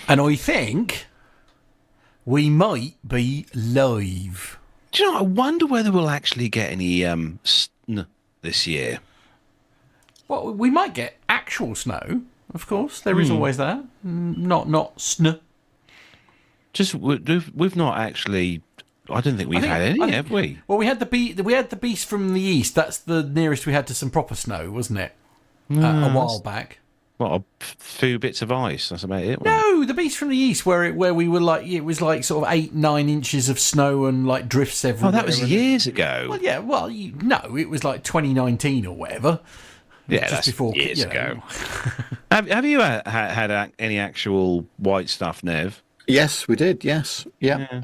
And I think we might be live. Do you know, I wonder whether we'll actually get any snow this year. Well, we might get actual snow, of course. There is always that. Not snow. Just we've not actually. I don't think we've had any, have we? Well, we had the beast from the east. That's the nearest we had to some proper snow, wasn't it? A while back. What, a few bits of ice? That's about it. No, the beast from the east, where we were like, it was like sort of 8-9 inches of snow and like drifts everywhere. Oh, that was years ago. Well, yeah. Well, no, it was like 2019 or whatever. Yeah, just that's before years ago. Have you had any actual white stuff, Nev? Yes, we did. Yes, yeah.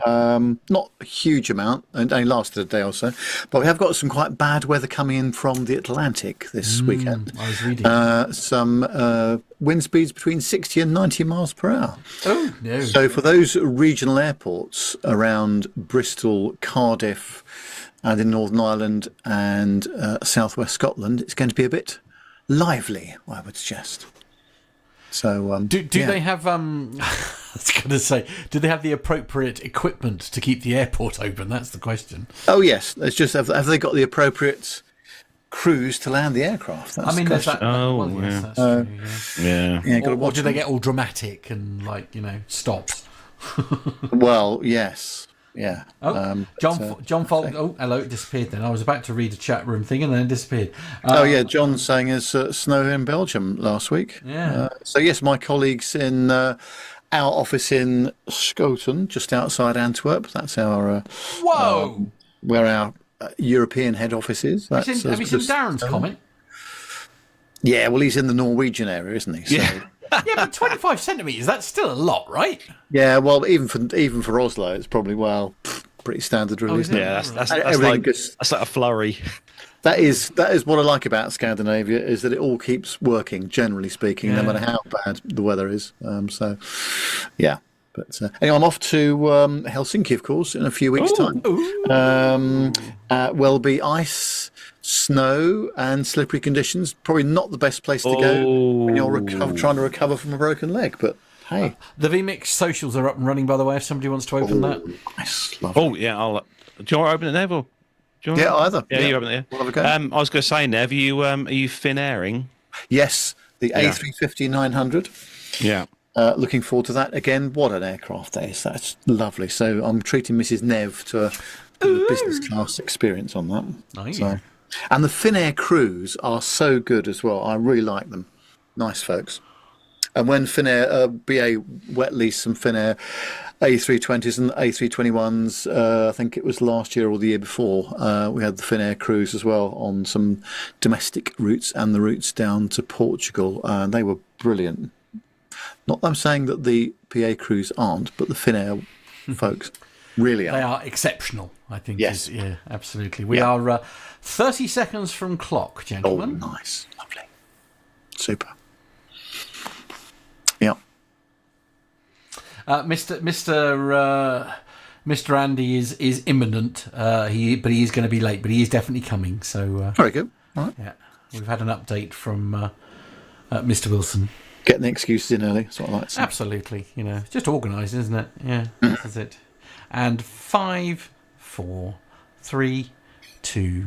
Not a huge amount, and only lasted a day or so. But we have got some quite bad weather coming in from the Atlantic this weekend. I was reading some wind speeds between 60 and 90 miles per hour. Oh no! So for those regional airports around Bristol, Cardiff, and in Northern Ireland and southwest Scotland, it's going to be a bit lively, I would suggest. So do they have I was going to say, do they have the appropriate equipment to keep the airport open? That's the question. Oh yes, it's just have they got the appropriate crews to land the aircraft? That's there's that. Oh, well, yes, yeah. that's true. Yeah. Or do they get all dramatic and stop? Well, yes. Yeah. Oh, John Folk. Oh, hello. It disappeared then. I was about to read a chat room thing and then it disappeared. John's saying there's snow in Belgium last week. Yeah. So yes, my colleagues in our office in Schoten, just outside Antwerp. That's our where our European head office is. Have you seen Darren's comment? Yeah, well, he's in the Norwegian area, isn't he? So, Yeah. Yeah, but 25 centimetres, that's still a lot, right? Yeah, well, even for Oslo, it's probably, pretty standard, really, isn't it? Yeah, that's like a flurry. That is what I like about Scandinavia, is that it all keeps working, generally speaking, no matter how bad the weather is. Yeah. But anyway, I'm off to Helsinki, of course, in a few weeks' time. Will be ice, snow, and slippery conditions. Probably not the best place to go when you're trying to recover from a broken leg. But hey, the VMix socials are up and running, by the way. If somebody wants to open that, nice, lovely. Oh yeah, do you want to open it, Nev? Or yeah, either. Yeah, you open it. We'll have a go. I was going to say, Nev, are you Finairing? Yes, the A350-900. Yeah. Looking forward to that again. What an aircraft that is! That's lovely. So I'm treating Mrs. Nev to a business class experience on that. Nice. So, and the Finnair crews are so good as well. I really like them. Nice folks. And when Finnair BA wet leased some Finnair A320s and A321s, I think it was last year or the year before, we had the Finnair crews as well on some domestic routes and the routes down to Portugal. They were brilliant. Not that I'm saying that the PA crews aren't, but the Finnair folks really are. They are exceptional, I think. Yes. Yeah, absolutely. We are 30 seconds from clock, gentlemen. Oh, nice. Lovely. Super. Yeah. Mr. Andy is imminent. But he is going to be late, but he is definitely coming. So very good. All right. Yeah, we've had an update from Mr. Wilson. Getting the excuses in early. That's what I like to say. Absolutely. Just organised, isn't it? Yeah, that's it. And 5, 4, 3, 2,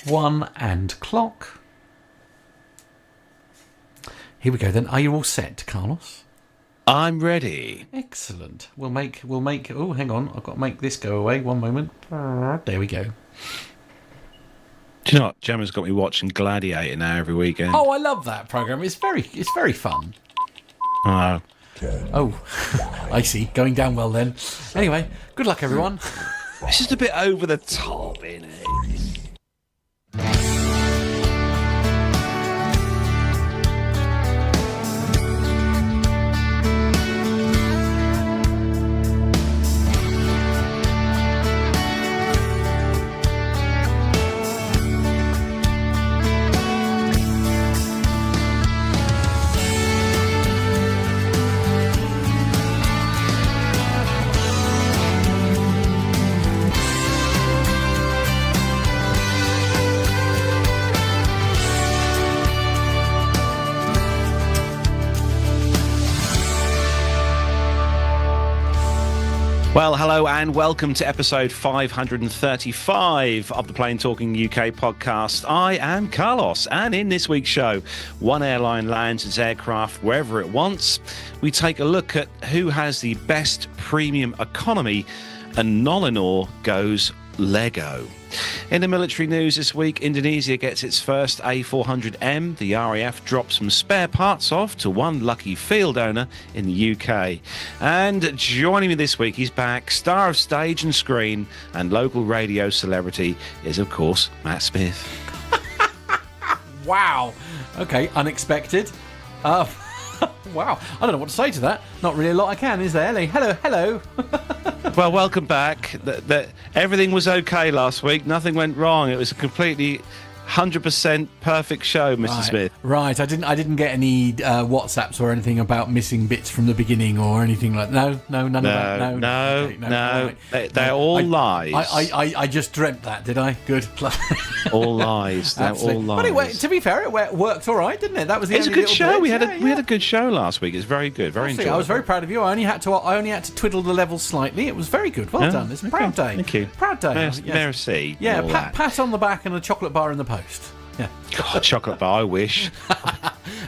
1, and clock. Here we go then. Are you all set, Carlos? I'm ready. Excellent. We'll make. Oh, hang on. I've got to make this go away. One moment. There we go. Do you know what? Gemma's got me watching Gladiator now every weekend. Oh, I love that program. It's very fun. Oh. Oh, I see. Going down well then. Anyway, good luck, everyone. It's just a bit over the top, isn't it? Well, hello and welcome to episode 535 of the Plain Talking UK podcast. I am Carlos, and in this week's show, one airline lands its aircraft wherever it wants. We take a look at who has the best premium economy, and Nolinor goes Lego. In the military news this week, Indonesia gets its first A400M. The RAF drops some spare parts off to one lucky field owner in the UK. And joining me this week, he's back, star of stage and screen and local radio celebrity is, of course, Matt Smith. Wow. Okay, unexpected. Wow. I don't know what to say to that. Not really a lot I can, is there, Ellie? Hello. Well, welcome back. Everything was okay last week. Nothing went wrong. It was a completely 100% perfect show, Mr. Smith. Right. I didn't get any WhatsApps or anything about missing bits from the beginning or anything like that. No, none of that. No. They're all lies. I just dreamt that, did I? Good. All lies. They're all lies. Anyway, to be fair, it worked all right, didn't it? That was the It's a good show. We had a good show last week. It's very good. Very enjoyable. I was very proud of you. I only had to twiddle the levels slightly. It was very good. Well done. It's a proud day. Thank you. Proud day. Merci. Yeah, pat on the back and a chocolate bar in the post. Yeah. God, chocolate bar, I wish.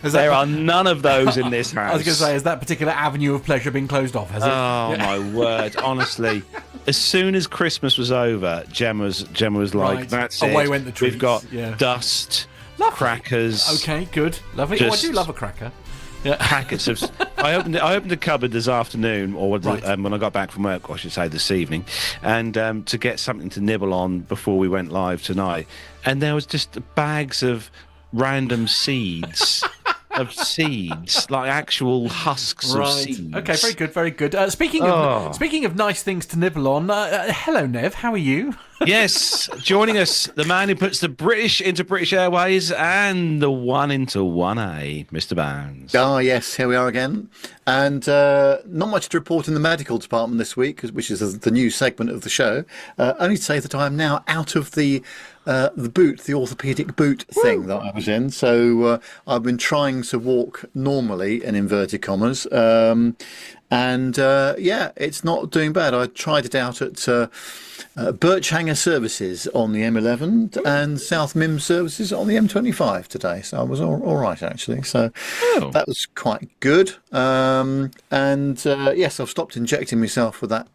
There are none of those in this house. I was going to say, has that particular avenue of pleasure been closed off, has it? Oh, my word. Honestly, as soon as Christmas was over, Gemma was like, Right. that's Away it. went the treats. We've got Yeah. dust, Lovely. crackers. Okay, good. Lovely. I do love a cracker. Yeah. Packets of. I opened a cupboard this afternoon, or Right. when I got back from work, I should say this evening, and to get something to nibble on before we went live tonight, and there was just bags of random seeds. Of seeds, like actual husks of seeds. Okay, very good. Speaking of nice things to nibble on, hello, Nev. How are you? Yes, joining us, the man who puts the British into British Airways and the one into 1A, Mr. Bounds. Ah, yes, here we are again. And not much to report in the medical department this week, which is the new segment of the show. Only to say that I am now out of the boot, the orthopaedic boot thing that I was in. So I've been trying to walk normally, in inverted commas. It's not doing bad. I tried it out at Birchhanger Services on the M11 and South Mim Services on the M25 today. So I was all right, actually. So that was quite good. Yes, I've stopped injecting myself with that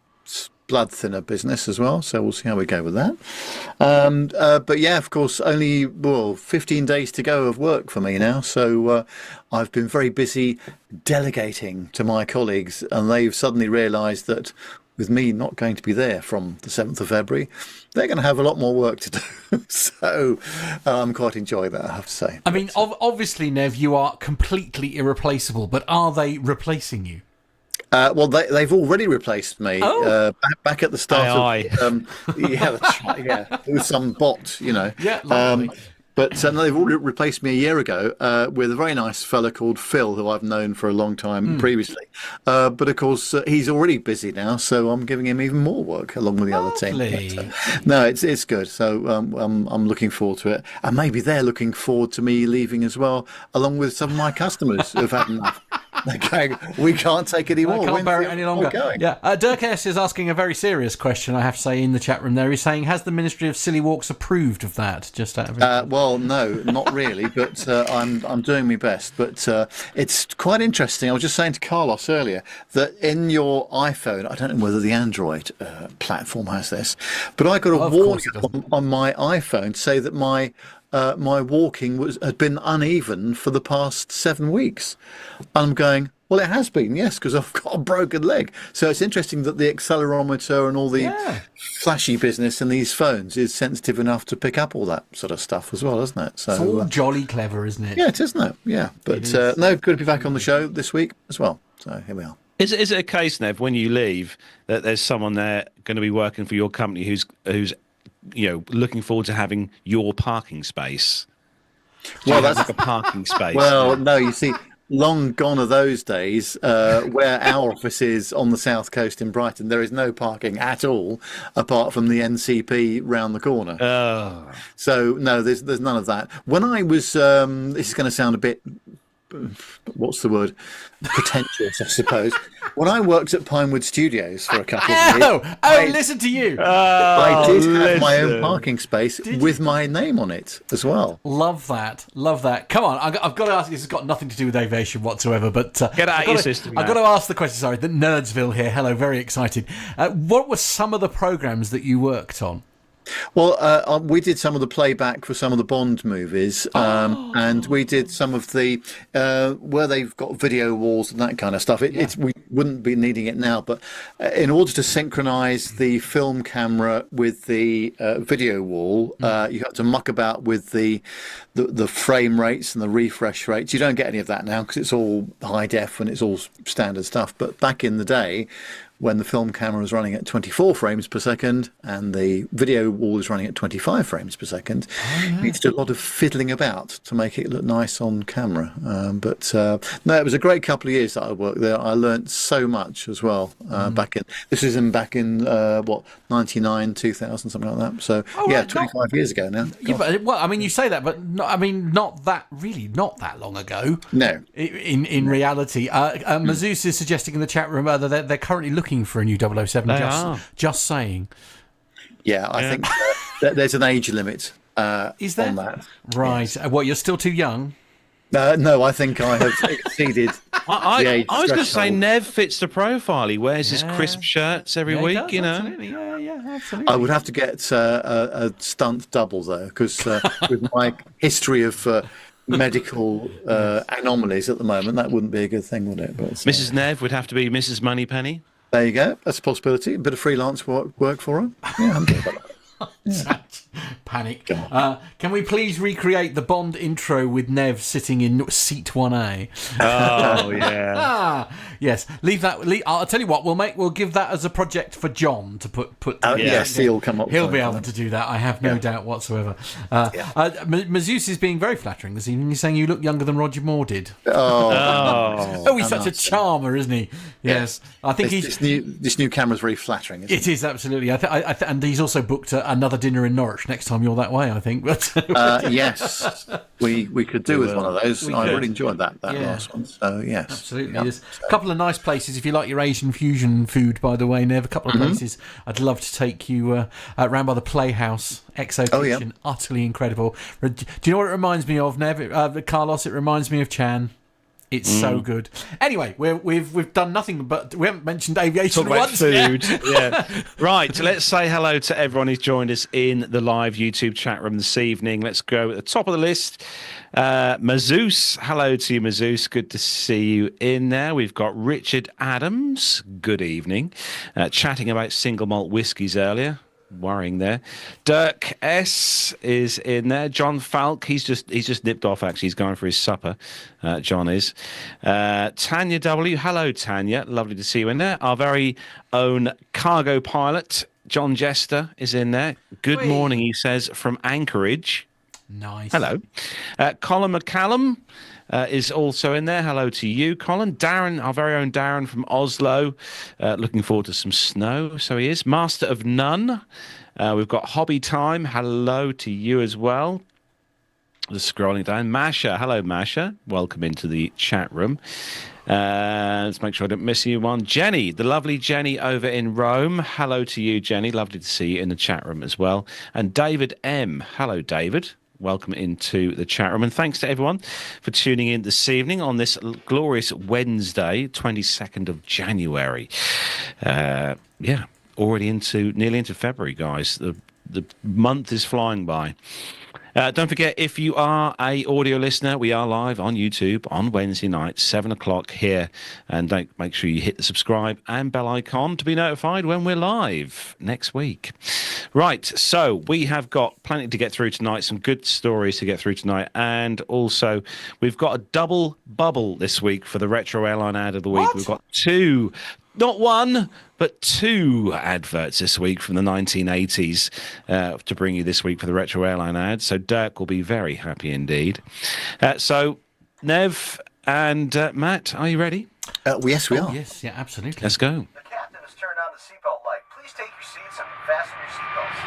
blood thinner business as well, so we'll see how we go with that. But yeah, of course, only 15 days to go of work for me now, so I've been very busy delegating to my colleagues, and they've suddenly realised that with me not going to be there from the 7th of February, they're going to have a lot more work to do. So I'm quite enjoying that, I have to say. I mean, obviously, Nev, you are completely irreplaceable, but are they replacing you? Well, they've already replaced me back at the start of yeah, that's right, yeah, with some bot, you know. Yeah, lovely. But no, they've already replaced me a year ago with a very nice fella called Phil, who I've known for a long time previously. But of course, he's already busy now, so I'm giving him even more work along with the other team. But, no, it's good. So I'm looking forward to it, and maybe they're looking forward to me leaving as well, along with some of my customers who've had enough. They're going, we can't take it anymore. I can't bear it any longer. Yeah, Dirk S is asking a very serious question, I have to say, in the chat room there. He's saying, has the Ministry of Silly Walks approved of that? Just out of well, no, not really, but I'm doing my best. But it's quite interesting. I was just saying to Carlos earlier that in your iPhone, I don't know whether the Android platform has this, but I got a warning on my iPhone to say that my walking had been uneven for the past 7 weeks. And I'm going, well, it has been, yes, because I've got a broken leg. So it's interesting that the accelerometer and all the flashy business in these phones is sensitive enough to pick up all that sort of stuff as well, isn't it? So it's all jolly clever, isn't it? Yeah, it is, isn't it? Yeah. But no, good to be back on the show this week as well. So here we are. Is it a case, Nev, when you leave, that there's someone there going to be working for your company who's looking forward to having your parking space? Well, that's like a parking space. Well, no, you see, long gone are those days where our office is on the south coast in Brighton. There is no parking at all apart from the NCP round the corner. So no, there's none of that. When I was, this is going to sound a bit what's the word? Pretentious, I suppose. When I worked at Pinewood Studios for a couple of years, listen to you. I did have my own parking space with my name on it as well. Love that. Come on, I've got to ask. This has got nothing to do with aviation whatsoever, but get out of your system. I've got to ask the question. Sorry, the Nerdsville here. Hello, very excited. What were some of the programs that you worked on? Well, we did some of the playback for some of the Bond movies, and we did some of the where they've got video walls and that kind of stuff. We wouldn't be needing it now, but in order to synchronise the film camera with the video wall, you have to muck about with the frame rates and the refresh rates. You don't get any of that now because it's all high def and it's all standard stuff. But back in the day, when the film camera was running at 24 frames per second and the video wall was running at 25 frames per second, you need to do a lot of fiddling about to make it look nice on camera. No, it was a great couple of years that I worked there. I learnt so much as well back in 99, 2000, something like that. So 25 years ago now. Yeah, but, well, I mean, you say that, but not that long ago. No. In reality, Mazus is suggesting in the chat room that they're currently looking for a new 007. Just saying. Yeah, I think there's an age limit. Is there? On that? Right. Yes. What, you're still too young? No, I think I have exceeded the age I was going to say threshold. Nev fits the profile. He wears his crisp shirts every week, Does, absolutely. Yeah, absolutely. I would have to get a stunt double, though, because with my history of medical anomalies at the moment, that wouldn't be a good thing, would it? But, Mrs. Nev would have to be Mrs. Moneypenny. there you go. That's a possibility. A bit of freelance work for her. Yeah, I'm good about that. Panic. Can we please recreate the Bond intro with Nev sitting in seat 1A? Oh yeah. Yes. Leave that. I'll tell you what. We'll give that as a project for John to put. Yes, he'll come up. He'll be able to do that. I have no doubt whatsoever. Mazus is being very flattering this evening. He's saying you look younger than Roger Moore did. Oh, He's such a charmer, isn't he? Yes. I think this new camera's very flattering. Isn't it is absolutely. And he's also booked another dinner in Norwich next time you're that way, I think. But yes, we could do with one of those. I really enjoyed that last one. So yes, absolutely. There's a couple of nice places if you like your Asian fusion food. By the way, Nev, a couple of places I'd love to take you round by the Playhouse Exo Kitchen. Utterly incredible. Do you know what it reminds me of, Nev? Carlos, it reminds me of Chan. It's so good. Anyway, we've done nothing but we haven't mentioned aviation once. Food. Yeah. Right. Let's say hello to everyone who's joined us in the live YouTube chat room this evening. Let's go at the top of the list. Mazus, hello to you, Mazus. Good to see you in there. We've got Richard Adams. Good evening. Chatting about single malt whiskies earlier. Worrying there. Dirk S is in there. John Falk, he's just nipped off. Actually, he's going for his supper. John is. Tanya W, hello Tanya, lovely to see you in there. Our very own cargo pilot John Jester is in there. Good morning, he says, from Anchorage. Nice. Hello. Colin McCallum is also in there. Hello to you, Colin. Darren, our very own Darren from Oslo. Looking forward to some snow. So he is. Master of None. We've got Hobby Time. Hello to you as well. Just scrolling down. Masha. Hello, Masha. Welcome into the chat room. Let's make sure I don't miss you one. Jenny, the lovely Jenny over in Rome. Hello to you, Jenny. Lovely to see you in the chat room as well. And David M. Hello, David. Welcome into the chat room. And thanks to everyone for tuning in this evening on this glorious Wednesday, 22nd of January. Already nearly into February, guys. The month is flying by. Don't forget, if you are a audio listener, we are live on YouTube on Wednesday night, 7 o'clock here. And make sure you hit the subscribe and bell icon to be notified when we're live next week. Right, so we have got plenty to get through tonight, some good stories to get through tonight. And also, we've got a double bubble this week for the Retro Airline ad of the week. What? We've got two, not one, but two adverts this week from the 1980s to bring you this week for the Retro Airline ad. So Dirk will be very happy indeed. So Nev and Matt, are you ready? Yes, we are. Yes, yeah, absolutely. Let's go. The captain has turned on the seatbelt light. Please take your seats and fasten your seatbelts.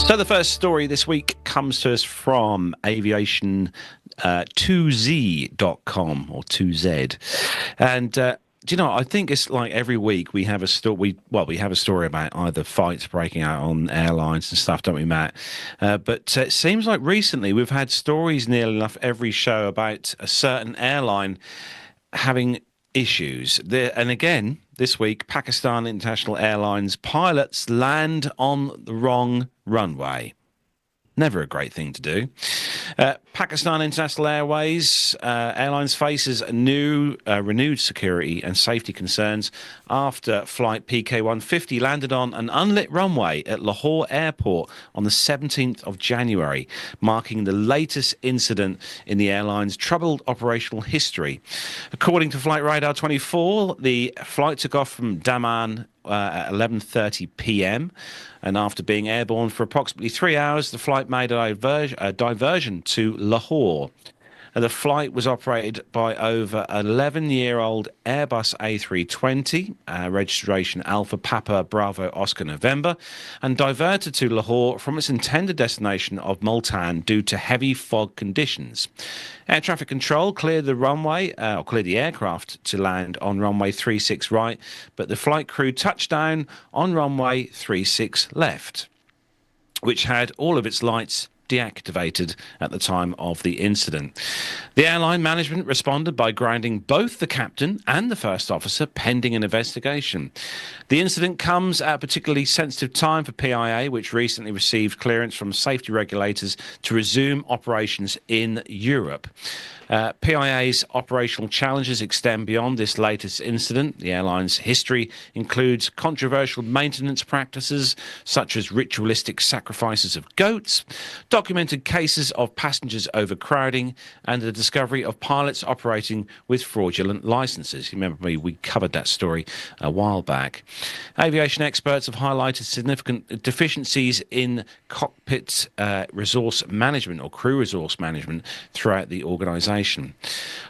So the first story this week comes to us from Aviation 2z.com or 2Z. And do you know, I think it's like every week we have a story. We have a story about either fights breaking out on airlines and stuff, don't we, Matt? But it seems like recently we've had stories nearly enough every show about a certain airline having issues. And again, this week, Pakistan International Airlines pilots land on the wrong runway. Never a great thing to do. Pakistan International Airlines faces renewed security and safety concerns after flight PK-150 landed on an unlit runway at Lahore Airport on the 17th of January, marking the latest incident in the airline's troubled operational history. According to Flight Radar 24, the flight took off from Daman at 11:30 p.m. and after being airborne for approximately 3 hours, the flight made a diversion to Lahore. The flight was operated by over 11-year-old Airbus A320, registration Alpha Papa Bravo Oscar November, and diverted to Lahore from its intended destination of Multan due to heavy fog conditions. Air traffic control cleared the aircraft to land on runway 36 right, but the flight crew touched down on runway 36 left, which had all of its lights deactivated at the time of the incident. The airline management responded by grounding both the captain and the first officer pending an investigation. The incident comes at a particularly sensitive time for PIA, which recently received clearance from safety regulators to resume operations in Europe. PIA's operational challenges extend beyond this latest incident. The airline's history includes controversial maintenance practices, such as ritualistic sacrifices of goats, documented cases of passengers overcrowding, and the discovery of pilots operating with fraudulent licenses. You remember we covered that story a while back. Aviation experts have highlighted significant deficiencies in cockpit resource management or crew resource management throughout the organisation.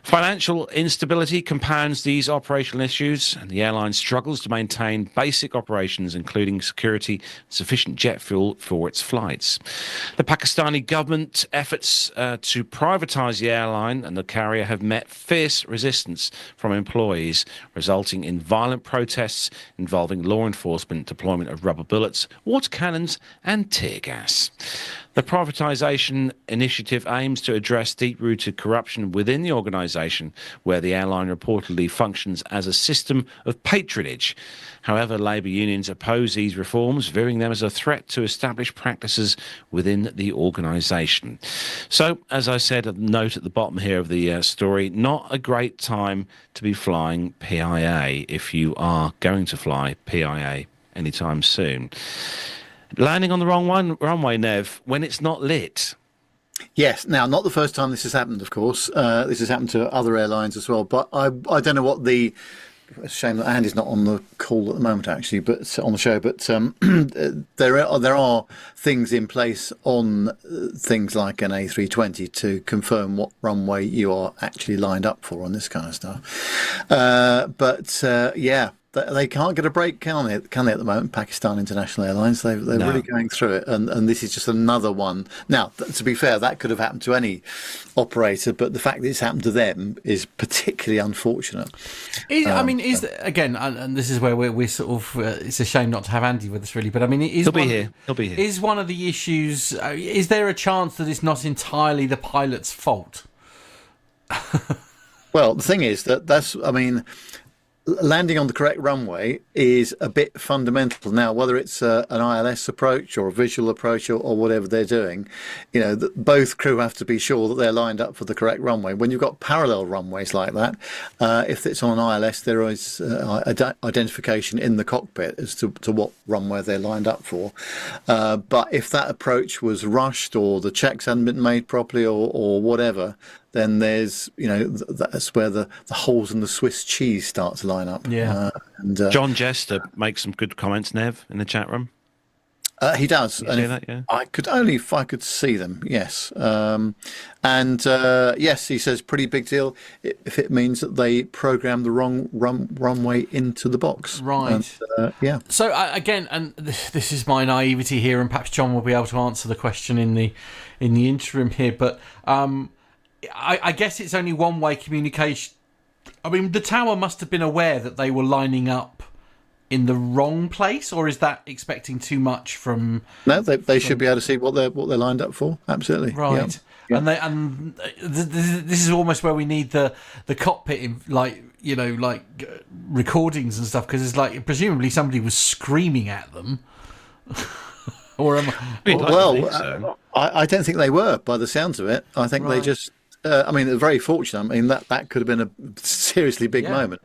Financial instability compounds these operational issues, and the airline struggles to maintain basic operations, including security and sufficient jet fuel for its flights. The Pakistani government efforts to privatise the airline and the carrier have met fierce resistance from employees, resulting in violent protests involving law enforcement, deployment of rubber bullets, water cannons and tear gas. The privatisation initiative aims to address deep-rooted corruption within the organisation, where the airline reportedly functions as a system of patronage. However, labour unions oppose these reforms, viewing them as a threat to established practices within the organisation. So, as I said, a note at the bottom here of the story, not a great time to be flying PIA if you are going to fly PIA anytime soon. Landing on the wrong runway, Nev, when it's not lit. Yes. Now, not the first time this has happened, of course. This has happened to other airlines as well. But I don't know what the... It's a shame that Andy's not on the call at the moment, actually, but on the show. But there are things in place on things like an A320 to confirm what runway you are actually lined up for on this kind of stuff. Yeah. They can't get a break, can they, at the moment, Pakistan International Airlines? They're really going through it, and this is just another one. Now, to be fair, that could have happened to any operator, but the fact that it's happened to them is particularly unfortunate. Again, and this is where we're sort of, it's a shame not to have Andy with us, really, but I mean, He'll be here. Is one of the issues, is there a chance that it's not entirely the pilot's fault? Well, the thing is landing on the correct runway is a bit fundamental. Now, whether it's an ILS approach or a visual approach or whatever they're doing, both crew have to be sure that they're lined up for the correct runway. When you've got parallel runways like that, if it's on an ILS, there is identification in the cockpit as to what runway they're lined up for. But if that approach was rushed or the checks hadn't been made properly or whatever, then there's, that's where the holes in the Swiss cheese start to line up. Yeah. John Jester makes some good comments, Nev, in the chat room. He does. You And see if that, yeah? I could only if I could see them, yes. Yes, he says pretty big deal if it means that they program the wrong runway into the box. Right. And, yeah. So again, and this is my naivety here, and perhaps John will be able to answer the question in the interim here. But I guess it's only one-way communication. I mean, the tower must have been aware that they were lining up in the wrong place, or is that expecting too much from? No, they should be able to see what they're lined up for. Absolutely. Right. Yeah. And this is almost where we need the cockpit in, like recordings and stuff, because it's like presumably somebody was screaming at them. Or am I? I don't think they were, by the sounds of it. I think they just. I mean, they're very fortunate. I mean, that could have been a seriously big moment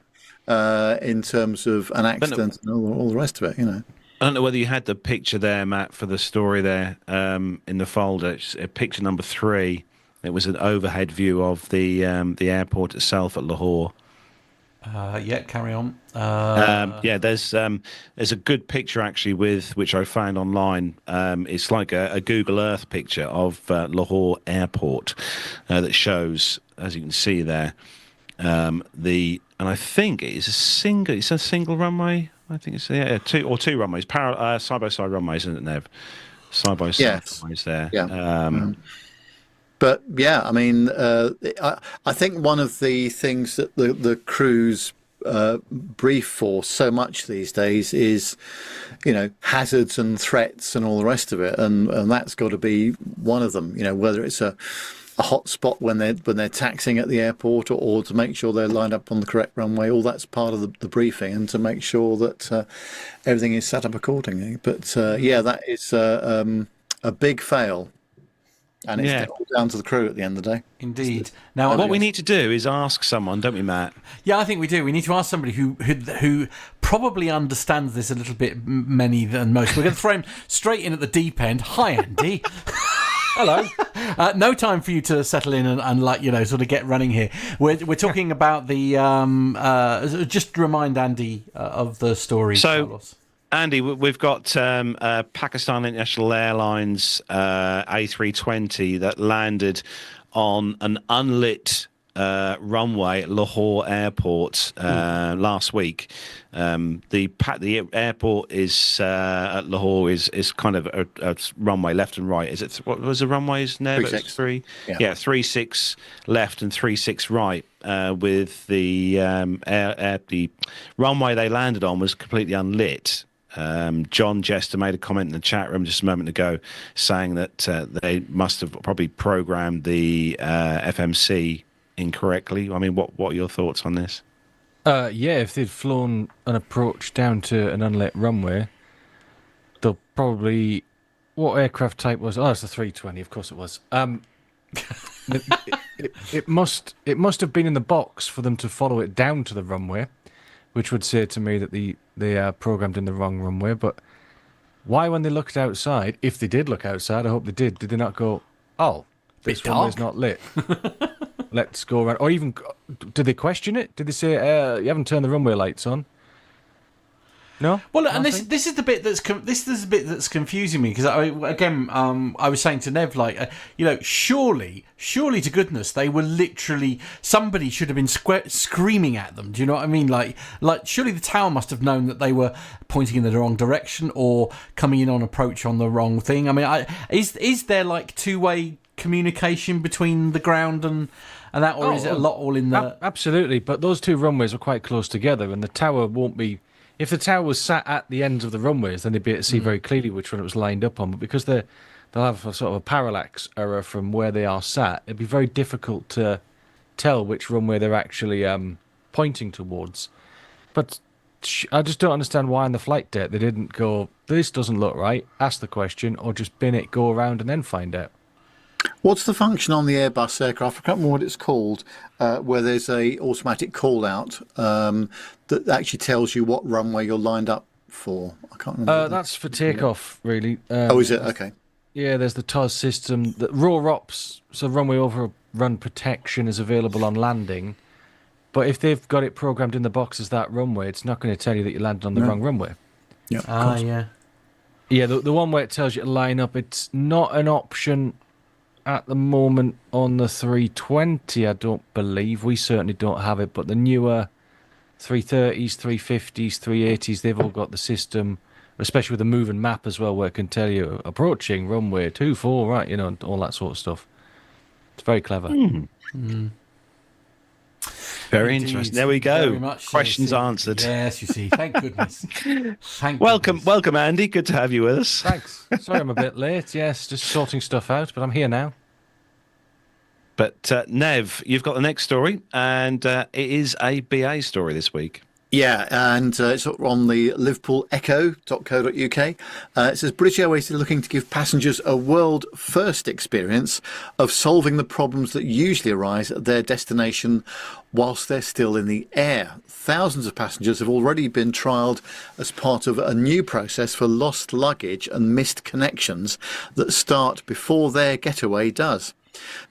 in terms of an accident and all the rest of it. You know. I don't know whether you had the picture there, Matt, for the story there in the folder. It's picture number 3. It was an overhead view of the airport itself at Lahore. Carry on. There's a good picture actually which I found online. It's like a Google Earth picture of Lahore Airport that shows, as you can see there, and I think it's a single runway. I think it's two runways, side by side runways, isn't it, Nev? Side by side runways there. Yeah. But yeah, I mean, I think one of the things that the crews brief for so much these days is, hazards and threats and all the rest of it, and that's got to be one of them. Whether it's a hot spot when they're taxiing at the airport, or to make sure they're lined up on the correct runway. All that's part of the briefing, and to make sure that everything is set up accordingly. But that is a big fail. And it's all down to the crew at the end of the day. Indeed. Now, what we need to do is ask someone, don't we, Matt? Yeah, I think we do. We need to ask somebody who probably understands this a little bit many than most. We're going to throw him straight in at the deep end. Hi, Andy. Hello. No time for you to settle in and sort of get running here. We're talking about the just remind Andy of the story. So, Carlos. Andy, we've got Pakistan International Airlines A320 that landed on an unlit runway at Lahore Airport last week. The airport is at Lahore is kind of a runway left and right. Is it what was the runways? No, 3-6. 3-6 left and 3-6 right. With the the runway they landed on was completely unlit. John Jester made a comment in the chat room just a moment ago saying that they must have probably programmed the FMC incorrectly. I mean, what are your thoughts on this? If they'd flown an approach down to an unlit runway, they'll probably... What aircraft type was... Oh, it's a 320, of course it was. It must have been in the box for them to follow it down to the runway, which would say to me that they are programmed in the wrong runway. But why, when they looked outside, if they did look outside, I hope they did they not go, oh, this runway's not lit? Let's go around. Or even, did they question it? Did they say, you haven't turned the runway lights on? No. Well, and this is the bit that's confusing me, because I was saying to Nev, surely to goodness they were literally, somebody should have been screaming at them. Do you know what I mean? Like surely the tower must have known that they were pointing in the wrong direction or coming in on approach on the wrong thing. I mean, is there like two-way communication between the ground and that, or is it a lot all in the? Absolutely, but those two runways are quite close together, and the tower won't be. If the tower was sat at the ends of the runways, then they'd be able to see very clearly which one it was lined up on. But because they'll have a sort of a parallax error from where they are sat, it'd be very difficult to tell which runway they're actually pointing towards. But I just don't understand why in the flight deck they didn't go, this doesn't look right, ask the question, or just bin it, go around and then find out. What's the function on the Airbus aircraft? I can't remember what it's called, where there's a automatic call out that actually tells you what runway you're lined up for. I can't remember. That's for takeoff, really. Is it? Okay. Yeah, there's the TOS system. The raw ops, so runway overrun protection, is available on landing. But if they've got it programmed in the box as that runway, it's not going to tell you that you landed on the wrong runway. Yeah. Yeah. Yeah, the one where it tells you to line up, it's not an option at the moment on the 320, I don't believe. We certainly don't have it, but the newer 330s, 350s, 380s, they've all got the system, especially with the moving map as well, where it can tell you approaching runway 24, right, you know, and all that sort of stuff. It's very clever. Very Indeed. interesting. There we go. Very much so, Questions see. answered. Yes, you see. Thank goodness. Welcome, Andy. Good to have you with us. Thanks. Sorry I'm a bit late. Yes, just sorting stuff out, but I'm here now. But Nev, you've got the next story, and it is a BA story this week. Yeah, and it's on the liverpoolecho.co.uk. It says British Airways is looking to give passengers a world-first experience of solving the problems that usually arise at their destination whilst they're still in the air. Thousands of passengers have already been trialled as part of a new process for lost luggage and missed connections that start before their getaway does.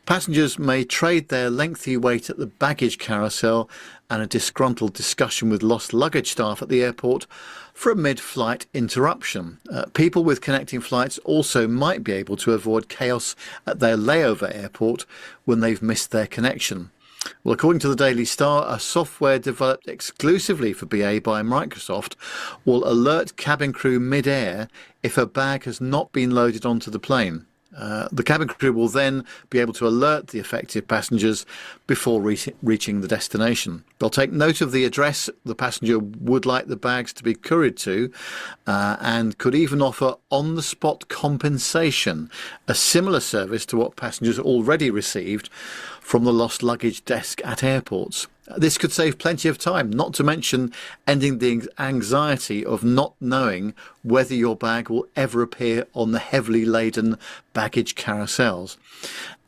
Passengers may trade their lengthy wait at the baggage carousel and a disgruntled discussion with lost luggage staff at the airport for a mid-flight interruption. People with connecting flights also might be able to avoid chaos at their layover airport when they've missed their connection. Well, according to the Daily Star, a software developed exclusively for BA by Microsoft will alert cabin crew mid-air if a bag has not been loaded onto the plane. The cabin crew will then be able to alert the affected passengers before reaching the destination. They'll take note of the address the passenger would like the bags to be couried to, and could even offer on-the-spot compensation, a similar service to what passengers already received from the lost luggage desk at airports. This could save plenty of time, not to mention ending the anxiety of not knowing whether your bag will ever appear on the heavily laden baggage carousels.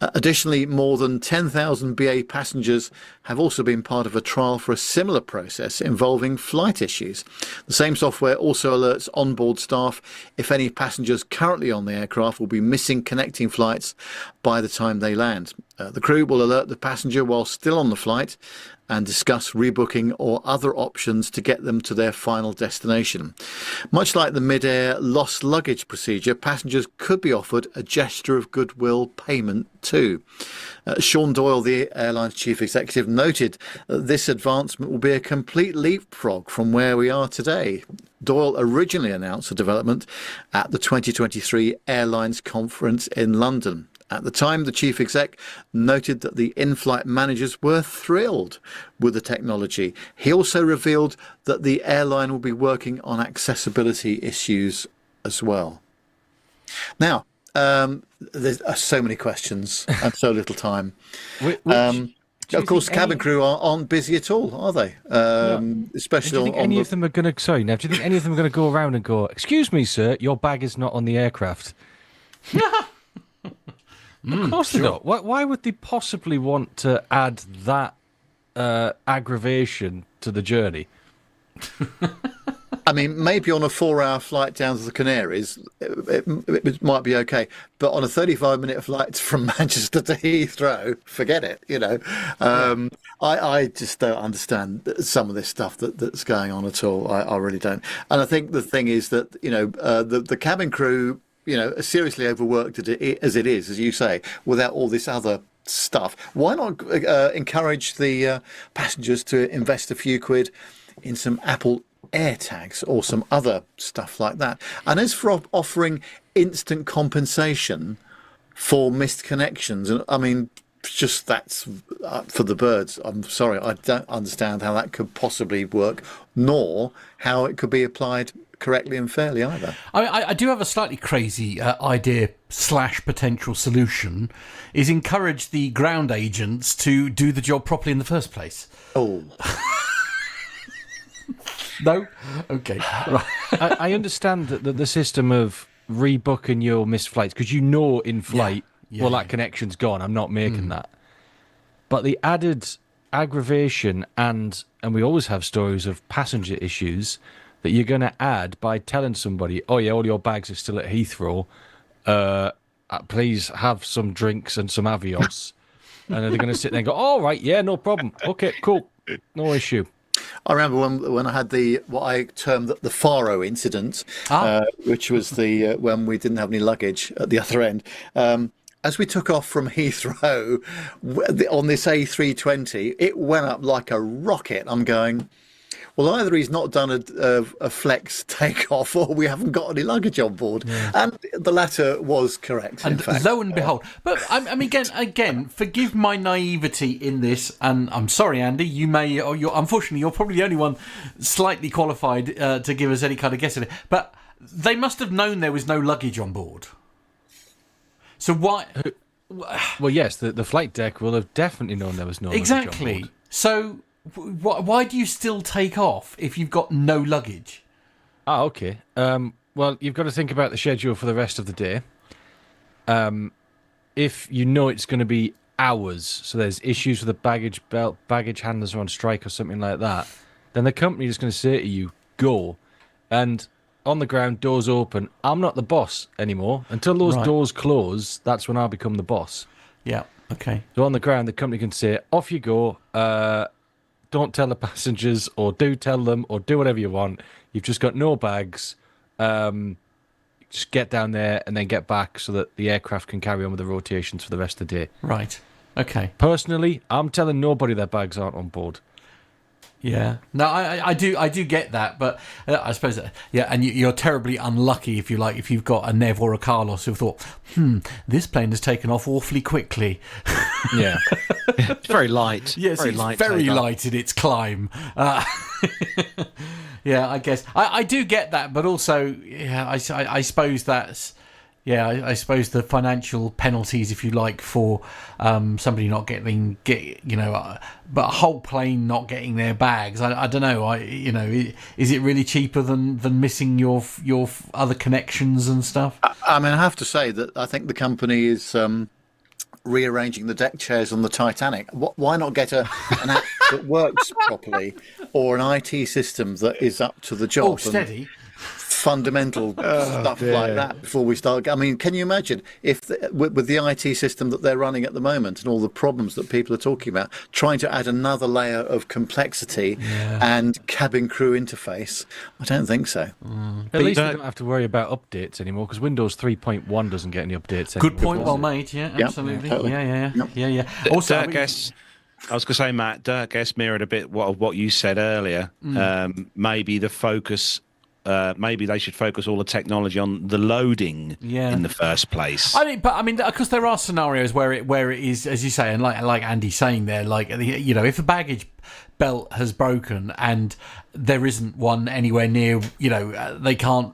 Additionally, more than 10,000 BA passengers have also been part of a trial for a similar process involving flight issues. The same software also alerts onboard staff if any passengers currently on the aircraft will be missing connecting flights by the time they land. The crew will alert the passenger while still on the flight and discuss rebooking or other options to get them to their final destination. Much like the mid-air lost luggage procedure, passengers could be offered a gesture of goodwill payment too. Sean Doyle, the airline's chief executive, noted that this advancement will be a complete leapfrog from where we are today. Doyle originally announced the development at the 2023 Airlines Conference in London. At the time, the chief exec noted that the in-flight managers were thrilled with the technology. He also revealed that the airline will be working on accessibility issues as well. Now, there's so many questions and so little time. Of course, cabin crew aren't busy at all, are they? Especially do you think any of them are going to? Sorry, Nev. Do you think any of them are going to go around and go, "Excuse me, sir, your bag is not on the aircraft"? Of course they don't. Why would they possibly want to add that aggravation to the journey? I mean, maybe on a 4-hour flight down to the Canaries, it might be okay. But on a 35-minute flight from Manchester to Heathrow, forget it, you know. I just don't understand some of this stuff that's going on at all. I really don't. And I think the thing is that, you know, the cabin crew, you know, are seriously overworked as it is, as you say, without all this other stuff. Why not encourage the passengers to invest a few quid in some Apple AirTags or some other stuff like that? And as for offering instant compensation for missed connections, and I mean, just that's for the birds. I'm sorry, I don't understand how that could possibly work, nor how it could be applied correctly and fairly either. I do have a slightly crazy idea / potential solution, is encourage the ground agents to do the job properly in the first place. Oh. No? Okay. Right. I understand that the system of rebooking your missed flights, because you know in flight, that connection's gone, I'm not making that. But the added aggravation, and we always have stories of passenger issues, that you're going to add by telling somebody, oh yeah, all your bags are still at Heathrow, please have some drinks and some Avios. And then they're going to sit there and go, all right, yeah, no problem. Okay, cool. No issue. I remember when I had what I termed the Faro incident, which was when we didn't have any luggage at the other end. As we took off from Heathrow on this A320, it went up like a rocket. I'm going, well, either he's not done a flex takeoff or we haven't got any luggage on board. Yeah. And the latter was correct, in fact. Lo and behold. But I mean, again, forgive my naivety in this, and I'm sorry, Andy, unfortunately, you're probably the only one slightly qualified to give us any kind of guess at it. But they must have known there was no luggage on board. So why? Well, yes, the flight deck will have definitely known there was no luggage on board. So why do you still take off if you've got no luggage? Okay. Well, you've got to think about the schedule for the rest of the day. If you know it's going to be hours, so there's issues with the baggage belt, baggage handlers are on strike or something like that, then the company is going to say to you, go. And on the ground, doors open. I'm not the boss anymore. Until those doors close, that's when I'll become the boss. Yeah, okay. So on the ground, the company can say, off you go. Don't tell the passengers, or do tell them, or do whatever you want. You've just got no bags. Just get down there and then get back so that the aircraft can carry on with the rotations for the rest of the day. Right. Okay. Personally, I'm telling nobody their bags aren't on board. Yeah. No, I do get that, but I suppose and you're terribly unlucky if you've got a Nev or a Carlos who thought, this plane has taken off awfully quickly. Yeah. It's very light. Yes, very it's light very light in its climb. Yeah, I guess I do get that, but also, I suppose that's. Yeah, I suppose the financial penalties, if you like, for somebody not but a whole plane not getting their bags. I don't know. Is it really cheaper than missing your other connections and stuff? I mean, I have to say that I think the company is rearranging the deck chairs on the Titanic. Why not get an app that works properly, or an IT system that is up to the job? Oh, steady. Fundamental stuff like that before we start. I mean, can you imagine if with the IT system that they're running at the moment and all the problems that people are talking about, trying to add another layer of complexity and cabin crew interface? I don't think so. At least we don't have to worry about updates anymore, because Windows 3.1 doesn't get any updates anymore. Good point, well made. Yeah, absolutely. Totally. Yeah. Also, I was going to say, Matt, Dirk S mirrored a bit what you said earlier. Maybe the focus. Maybe they should focus all the technology on the loading in the first place. I mean, because there are scenarios where it is, as you say, and like Andy's saying there, like, if a baggage belt has broken and there isn't one anywhere near, they can't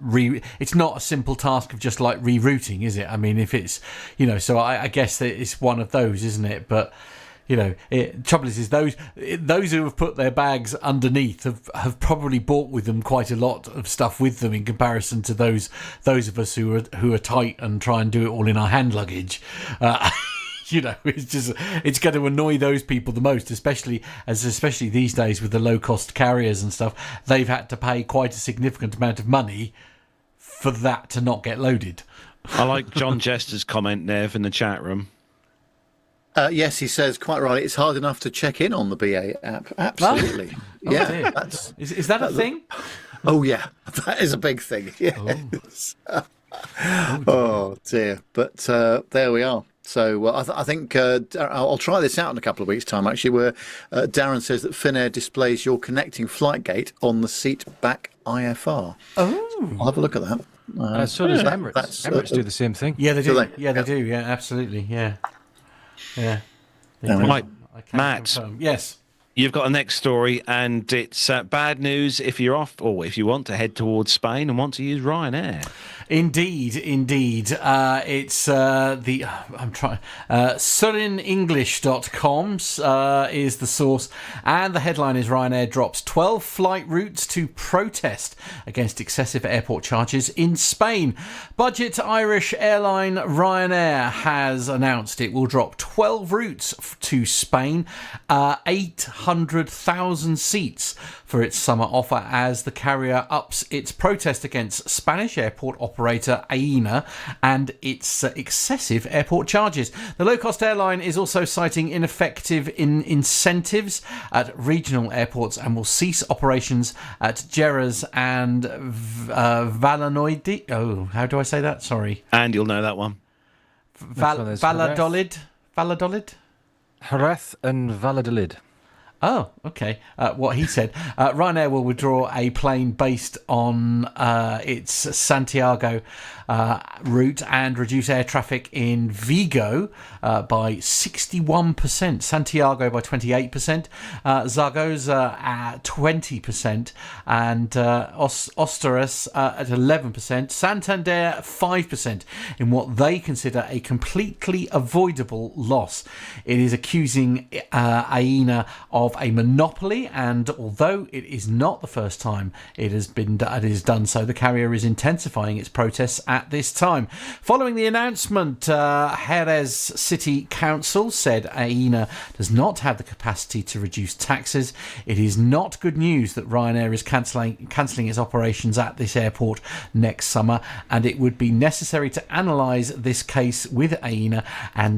it's not a simple task of just like rerouting, is it? I mean, if it's, so I guess that it's one of those, isn't it? But trouble is those who have put their bags underneath have probably brought with them quite a lot of stuff with them in comparison to those of us who are tight and try and do it all in our hand luggage. It's going to annoy those people the most, especially these days with the low cost carriers and stuff. They've had to pay quite a significant amount of money for that to not get loaded. I like John Jester's comment there in the chat room. Yes, he says quite right. It's hard enough to check in on the BA app. Absolutely. Yeah. Is that a thing? Oh, yeah. That is a big thing. Yes. Oh dear. But there we are. So I think I'll try this out in a couple of weeks' time, actually, where Darren says that Finnair displays your connecting flight gate on the seat back IFR. Oh. I'll have a look at that. So does Emirates. Emirates do the same thing. Yeah, they do. Do they? Yeah, they do. Yeah, absolutely. Yeah. Yeah. Right, Matt. Confirm. Yes. You've got a next story, and it's bad news if you're off, or if you want to head towards Spain and want to use Ryanair. Indeed. It's SurinEnglish.com is the source, and the headline is Ryanair drops 12 flight routes to protest against excessive airport charges in Spain. Budget Irish airline Ryanair has announced it will drop 12 routes to Spain, 800,000 seats for its summer offer, as the carrier ups its protest against Spanish airport operator Aena and its excessive airport charges. The low-cost airline is also citing ineffective incentives at regional airports and will cease operations at Jerez and Valladolid. Oh, how do I say that? Sorry. And you'll know that one. Valladolid? Jerez and Valladolid. Oh, okay. What he said. Ryanair will withdraw a plane based on its Santiago route and reduce air traffic in Vigo by 61%, Santiago by 28%, Zaragoza at 20%, and Osteras at 11%, Santander 5% in what they consider a completely avoidable loss. It is accusing Aena of a monopoly, and although it is not the first time it has done so, the carrier is intensifying its protests at this time. Following the announcement, Jerez City Council said Aena does not have the capacity to reduce taxes. It is not good news that Ryanair is cancelling its operations at this airport next summer, and it would be necessary to analyse this case with Aena and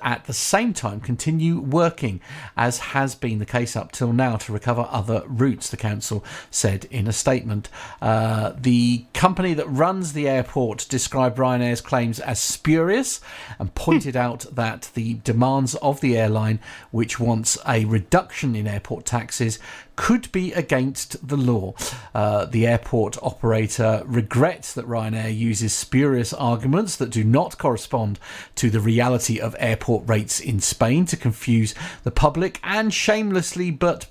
at the same time continue working, as has been the case up till now, to recover other routes, the council said in a statement. The company that runs the airport described Ryanair's claims as spurious and pointed out that the demands of the airline, which wants a reduction in airport taxes, could be against the law. The airport operator regrets that Ryanair uses spurious arguments that do not correspond to the reality of airport rates in Spain to confuse the public and shamelessly put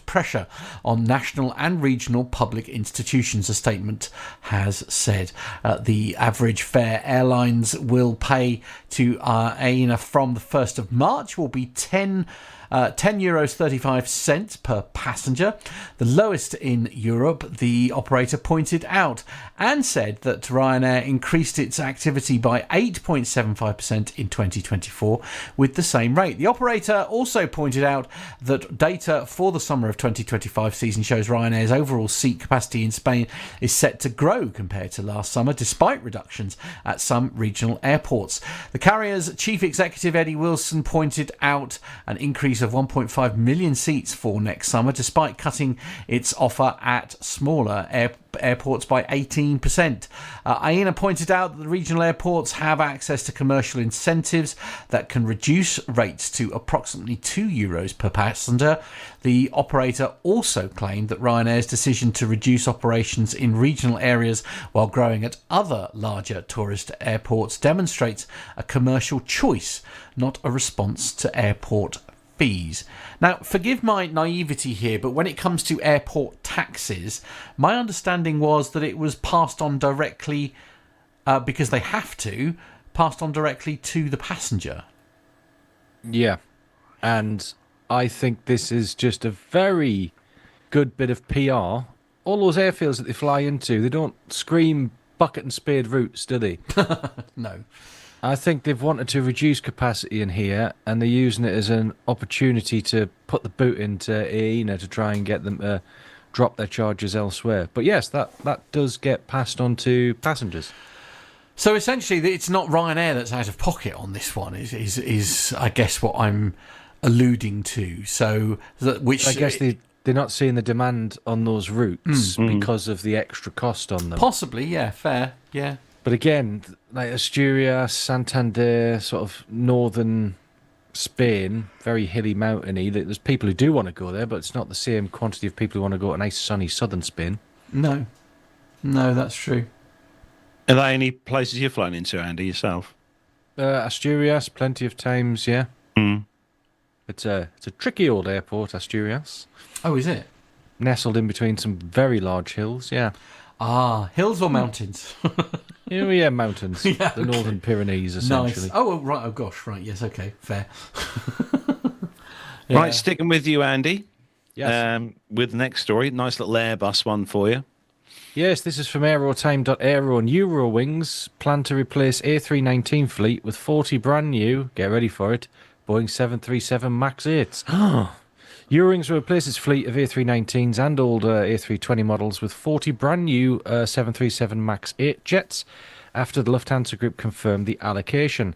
pressure on national and regional public institutions, a statement has said. The average fare airlines will pay to Aena from the 1st of March will be €10.35 per passenger, the lowest in Europe, the operator pointed out, and said that Ryanair increased its activity by 8.75% in 2024 with the same rate. The operator also pointed out that data for the summer of 2025 season shows Ryanair's overall seat capacity in Spain is set to grow compared to last summer, despite reductions at some regional airports. The carrier's chief executive, Eddie Wilson, pointed out an increase of 1.5 million seats for next summer, despite cutting its offer at smaller airports by 18%. Aena pointed out that the regional airports have access to commercial incentives that can reduce rates to approximately €2 per passenger. The operator also claimed that Ryanair's decision to reduce operations in regional areas while growing at other larger tourist airports demonstrates a commercial choice, not a response to airport fees. Now, forgive my naivety here, but when it comes to airport taxes, my understanding was that it was passed on directly, because they have to, passed on directly to the passenger. Yeah, and I think this is just a very good bit of PR. All those airfields that they fly into, they don't scream bucket and spade routes, do they? No. I think they've wanted to reduce capacity in here, and they're using it as an opportunity to put the boot into Aena to try and get them to drop their charges elsewhere. But yes, that does get passed on to passengers. So essentially, it's not Ryanair that's out of pocket on this one. Is I guess what I'm alluding to. So which I guess they're not seeing the demand on those routes because of the extra cost on them. Possibly, yeah, fair, yeah. But again, like Asturias, Santander, sort of northern Spain, very hilly, mountainy. There's people who do want to go there, but it's not the same quantity of people who want to go to nice, sunny southern Spain. No, that's true. Are there any places you've flown into, Andy, yourself? Asturias, plenty of times, yeah. Mm. It's a tricky old airport, Asturias. Oh, is it? Nestled in between some very large hills, yeah. Ah, hills or mountains? Yeah, mountains. Yeah, the Northern Pyrenees, essentially. Nice. Oh, right. Oh, gosh. Right. Yes. Okay. Fair. Yeah. Right. Sticking with you, Andy. Yes. With the next story. Nice little Airbus one for you. Yes, this is from Aerotime.aero, and Eurowings plan to replace A319 fleet with 40 brand new, get ready for it, Boeing 737 MAX 8s. Eurowings will replace its fleet of A319s and older A320 models with 40 brand new 737 MAX 8 jets after the Lufthansa Group confirmed the allocation.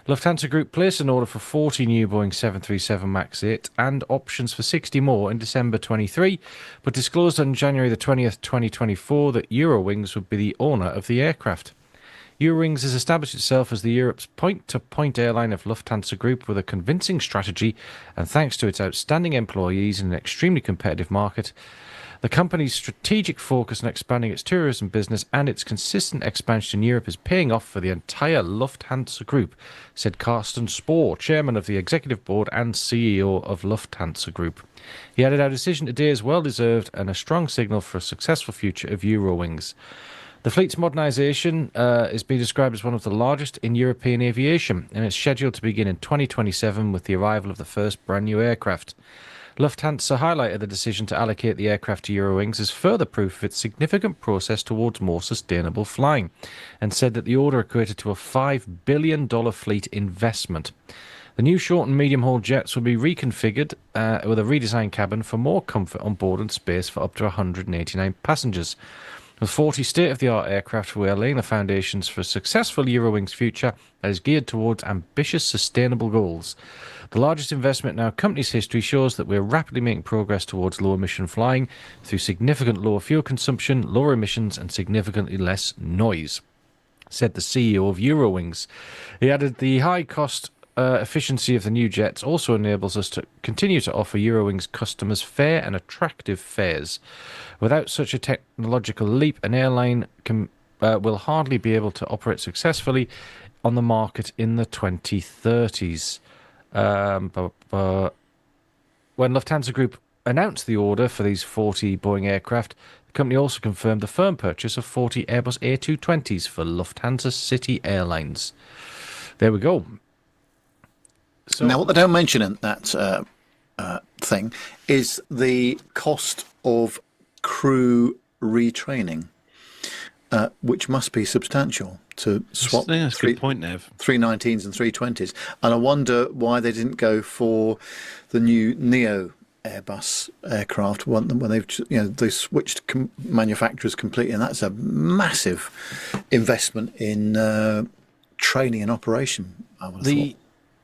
Lufthansa Group placed an order for 40 new Boeing 737 MAX 8 and options for 60 more in December 23, but disclosed on January the 20th, 2024 that Eurowings would be the owner of the aircraft. Eurowings has established itself as the Europe's point-to-point airline of Lufthansa Group with a convincing strategy, and thanks to its outstanding employees in an extremely competitive market, the company's strategic focus on expanding its tourism business and its consistent expansion in Europe is paying off for the entire Lufthansa Group, said Carsten Spohr, chairman of the executive board and CEO of Lufthansa Group. He added, "Our decision today is well-deserved and a strong signal for a successful future of Eurowings." The fleet's modernisation is being described as one of the largest in European aviation, and it's scheduled to begin in 2027 with the arrival of the first brand new aircraft. Lufthansa highlighted the decision to allocate the aircraft to Eurowings as further proof of its significant process towards more sustainable flying, and said that the order equated to a $5 billion fleet investment. The new short and medium-haul jets will be reconfigured with a redesigned cabin for more comfort on board and space for up to 189 passengers. With 40 state-of-the-art aircraft, we are laying the foundations for a successful Eurowings future that is geared towards ambitious, sustainable goals. The largest investment in our company's history shows that we are rapidly making progress towards low-emission flying through significant lower fuel consumption, lower emissions, and significantly less noise, said the CEO of Eurowings. He added, "The high-cost efficiency of the new jets also enables us to continue to offer Eurowings customers fair and attractive fares. Without such a technological leap, an airline will hardly be able to operate successfully on the market in the 2030s. When Lufthansa Group announced the order for these 40 Boeing aircraft, the company also confirmed the firm purchase of 40 Airbus A220s for Lufthansa City Airlines." There we go. So, now, what they don't mention in that thing is the cost of crew retraining, which must be substantial to swap that's a good point, Nev. 319s and 320s. And I wonder why they didn't go for the new Neo Airbus aircraft when they switched manufacturers completely, and that's a massive investment in training and operation. I would have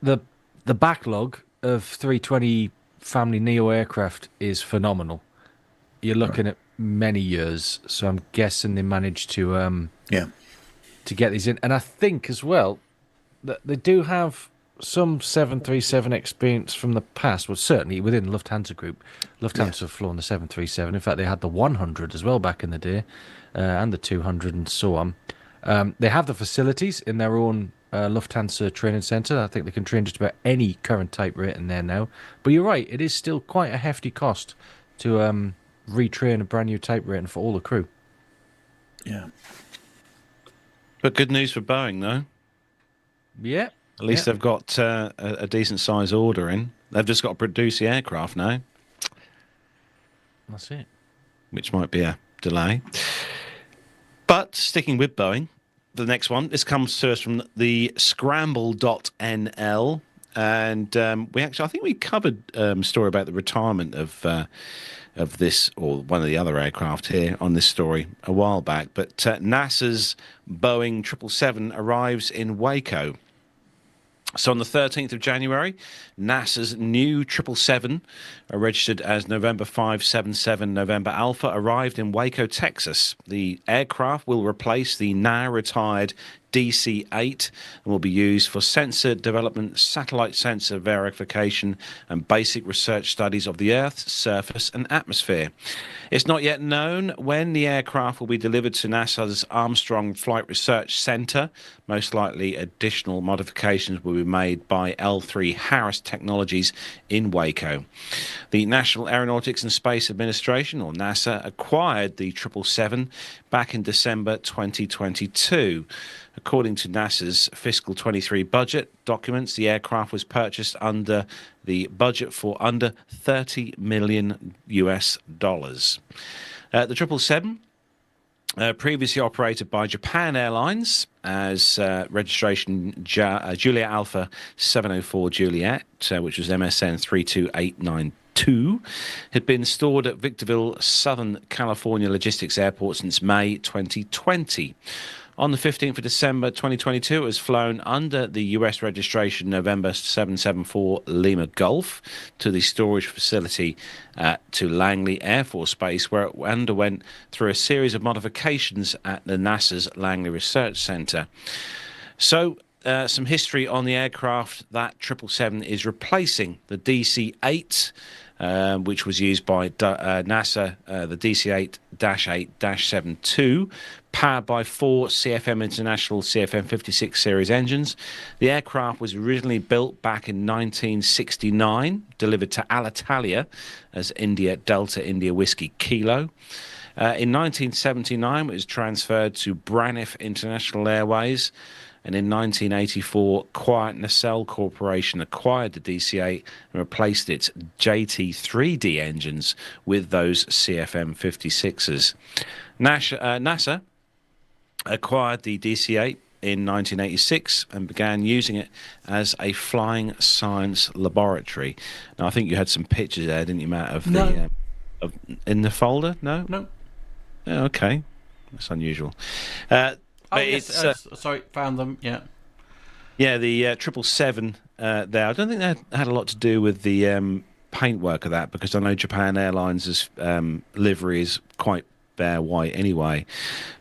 thought. The backlog of 320 family Neo aircraft is phenomenal. You're looking at many years, so I'm guessing they managed to get these in. And I think as well that they do have some 737 experience from the past. Well, certainly within Lufthansa Group. Lufthansa have flown the 737. In fact, they had the 100 as well back in the day, and the 200 and so on. They have the facilities in their own Lufthansa training centre. I think they can train just about any current type rating there now. But you're right, it is still quite a hefty cost to retrain a brand new type rating for all the crew. Yeah. But good news for Boeing, though. Yeah. At least they've got a decent size order in. They've just got to produce the aircraft now. That's it. Which might be a delay. But sticking with Boeing, the next one, this comes to us from the scramble.nl. And I think we covered a story about the retirement of this, or one of the other aircraft here on this story a while back. But NASA's Boeing 777 arrives in Waco. So on the 13th of January, NASA's new 777, registered as November 577 November Alpha, arrived in Waco, Texas. The aircraft will replace the now retired DC-8 and will be used for sensor development, satellite sensor verification, and basic research studies of the Earth's surface and atmosphere. It's not yet known when the aircraft will be delivered to NASA's Armstrong Flight Research Center. Most likely, additional modifications will be made by L3 Harris Technologies in Waco. The National Aeronautics and Space Administration, or NASA, acquired the 777 back in December 2022. According to NASA's fiscal 23 budget documents, the aircraft was purchased under the budget for under $30 million US. The 777, previously operated by Japan Airlines as registration Juliet Alpha 704 Juliet, which was MSN 32892. 2 had been stored at Victorville, Southern California Logistics Airport since May 2020. On the 15th of December 2022, it was flown under the US registration November 774 Lima Gulf to the storage facility to Langley Air Force Base, where it underwent through a series of modifications at the NASA's Langley Research Center. So, some history on the aircraft. That 777 is replacing the DC-8, which was used by NASA, the DC-8-8-72, powered by 4 CFM International CFM56 series engines. The aircraft was originally built back in 1969, delivered to Alitalia as India Delta India Whiskey Kilo. In 1979, it was transferred to Braniff International Airways. And in 1984, Quiet Nacelle Corporation acquired the DC-8 and replaced its JT3D engines with those CFM56s. NASA acquired the DC-8 in 1986 and began using it as a flying science laboratory. Now, I think you had some pictures there, didn't you, Matt, of the in the folder? No? No. Oh, okay. That's unusual. Yes, sorry, found them, yeah. Yeah, the 777 there. I don't think that had a lot to do with the paintwork of that, because I know Japan Airlines' livery is quite bare white anyway.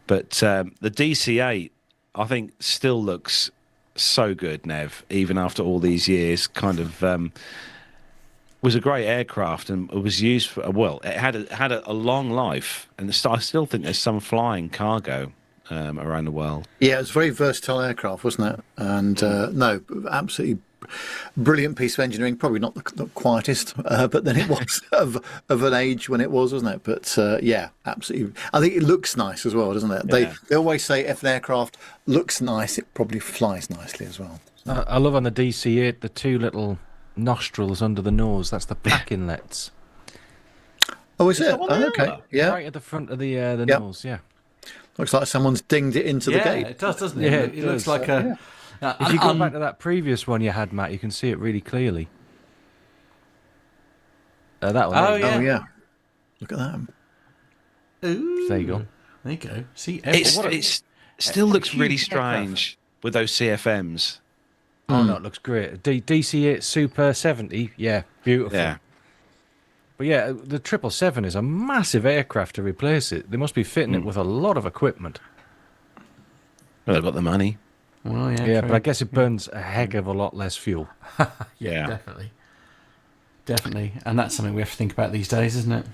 But the DC-8, I think, still looks so good, Nev, even after all these years. Kind of was a great aircraft, and it was used for, well, it had a long life, and I still think there's some flying cargo around the world. Yeah, it was a very versatile aircraft, wasn't it? And no, absolutely brilliant piece of engineering. Probably not the quietest, but then it was of an age when it was, wasn't it? But yeah, absolutely. I think it looks nice as well, doesn't it? Yeah. They always say if an aircraft looks nice, it probably flies nicely as well. I love on the DC-8 the 2 little nostrils under the nose. That's the pack inlets. Oh, is it? Oh, okay. Yeah. Right at the front of the nose, yeah. Looks like someone's dinged it into the gate. Yeah, it does, doesn't it? Yeah, It looks like a... If you go back to that previous one you had, Matt, you can see it really clearly. That one. Oh, yeah. Oh, yeah. Look at that. Ooh. There you go. There you go. See, It still looks really strange with those CFMs. Oh, no, it looks great. DC-8 Super 70, yeah, beautiful. Yeah. But yeah, the 777 is a massive aircraft to replace it. They must be fitting it with a lot of equipment. Well, they've got the money. Well, Yeah, but I guess it burns a heck of a lot less fuel. Yeah. Definitely. And that's something we have to think about these days, isn't it?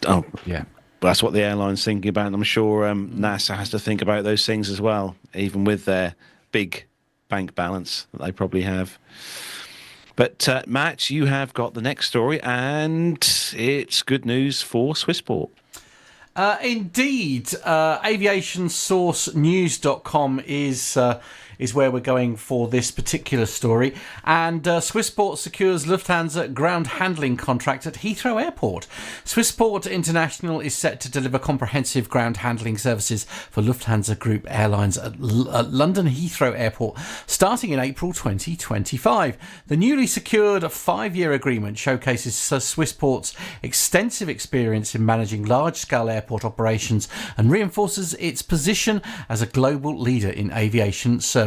Oh, Yeah. that's what the airline's thinking about. And I'm sure NASA has to think about those things as well, even with their big bank balance that they probably have. But Matt, you have got the next story, and it's good news for Swissport. Indeed. Aviationsourcenews.com is where we're going for this particular story. And Swissport secures Lufthansa ground handling contract at Heathrow Airport. Swissport International is set to deliver comprehensive ground handling services for Lufthansa Group airlines at London Heathrow Airport starting in April 2025. The newly secured 5-year agreement showcases Swissport's extensive experience in managing large-scale airport operations and reinforces its position as a global leader in aviation services.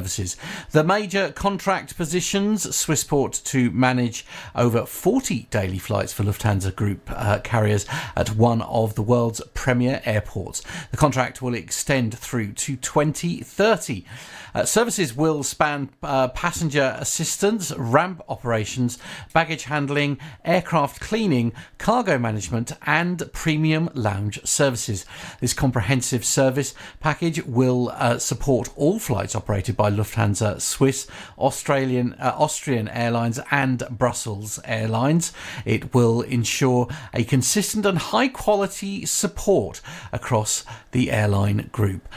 The major contract positions Swissport to manage over 40 daily flights for Lufthansa Group carriers at one of the world's premier airports. The contract will extend through to 2030. Services will span passenger assistance, ramp operations, baggage handling, aircraft cleaning, cargo management, and premium lounge services. This comprehensive service package will support all flights operated by Lufthansa, Swiss, Austrian Airlines, and Brussels Airlines. It will ensure a consistent and high-quality support across the airline group.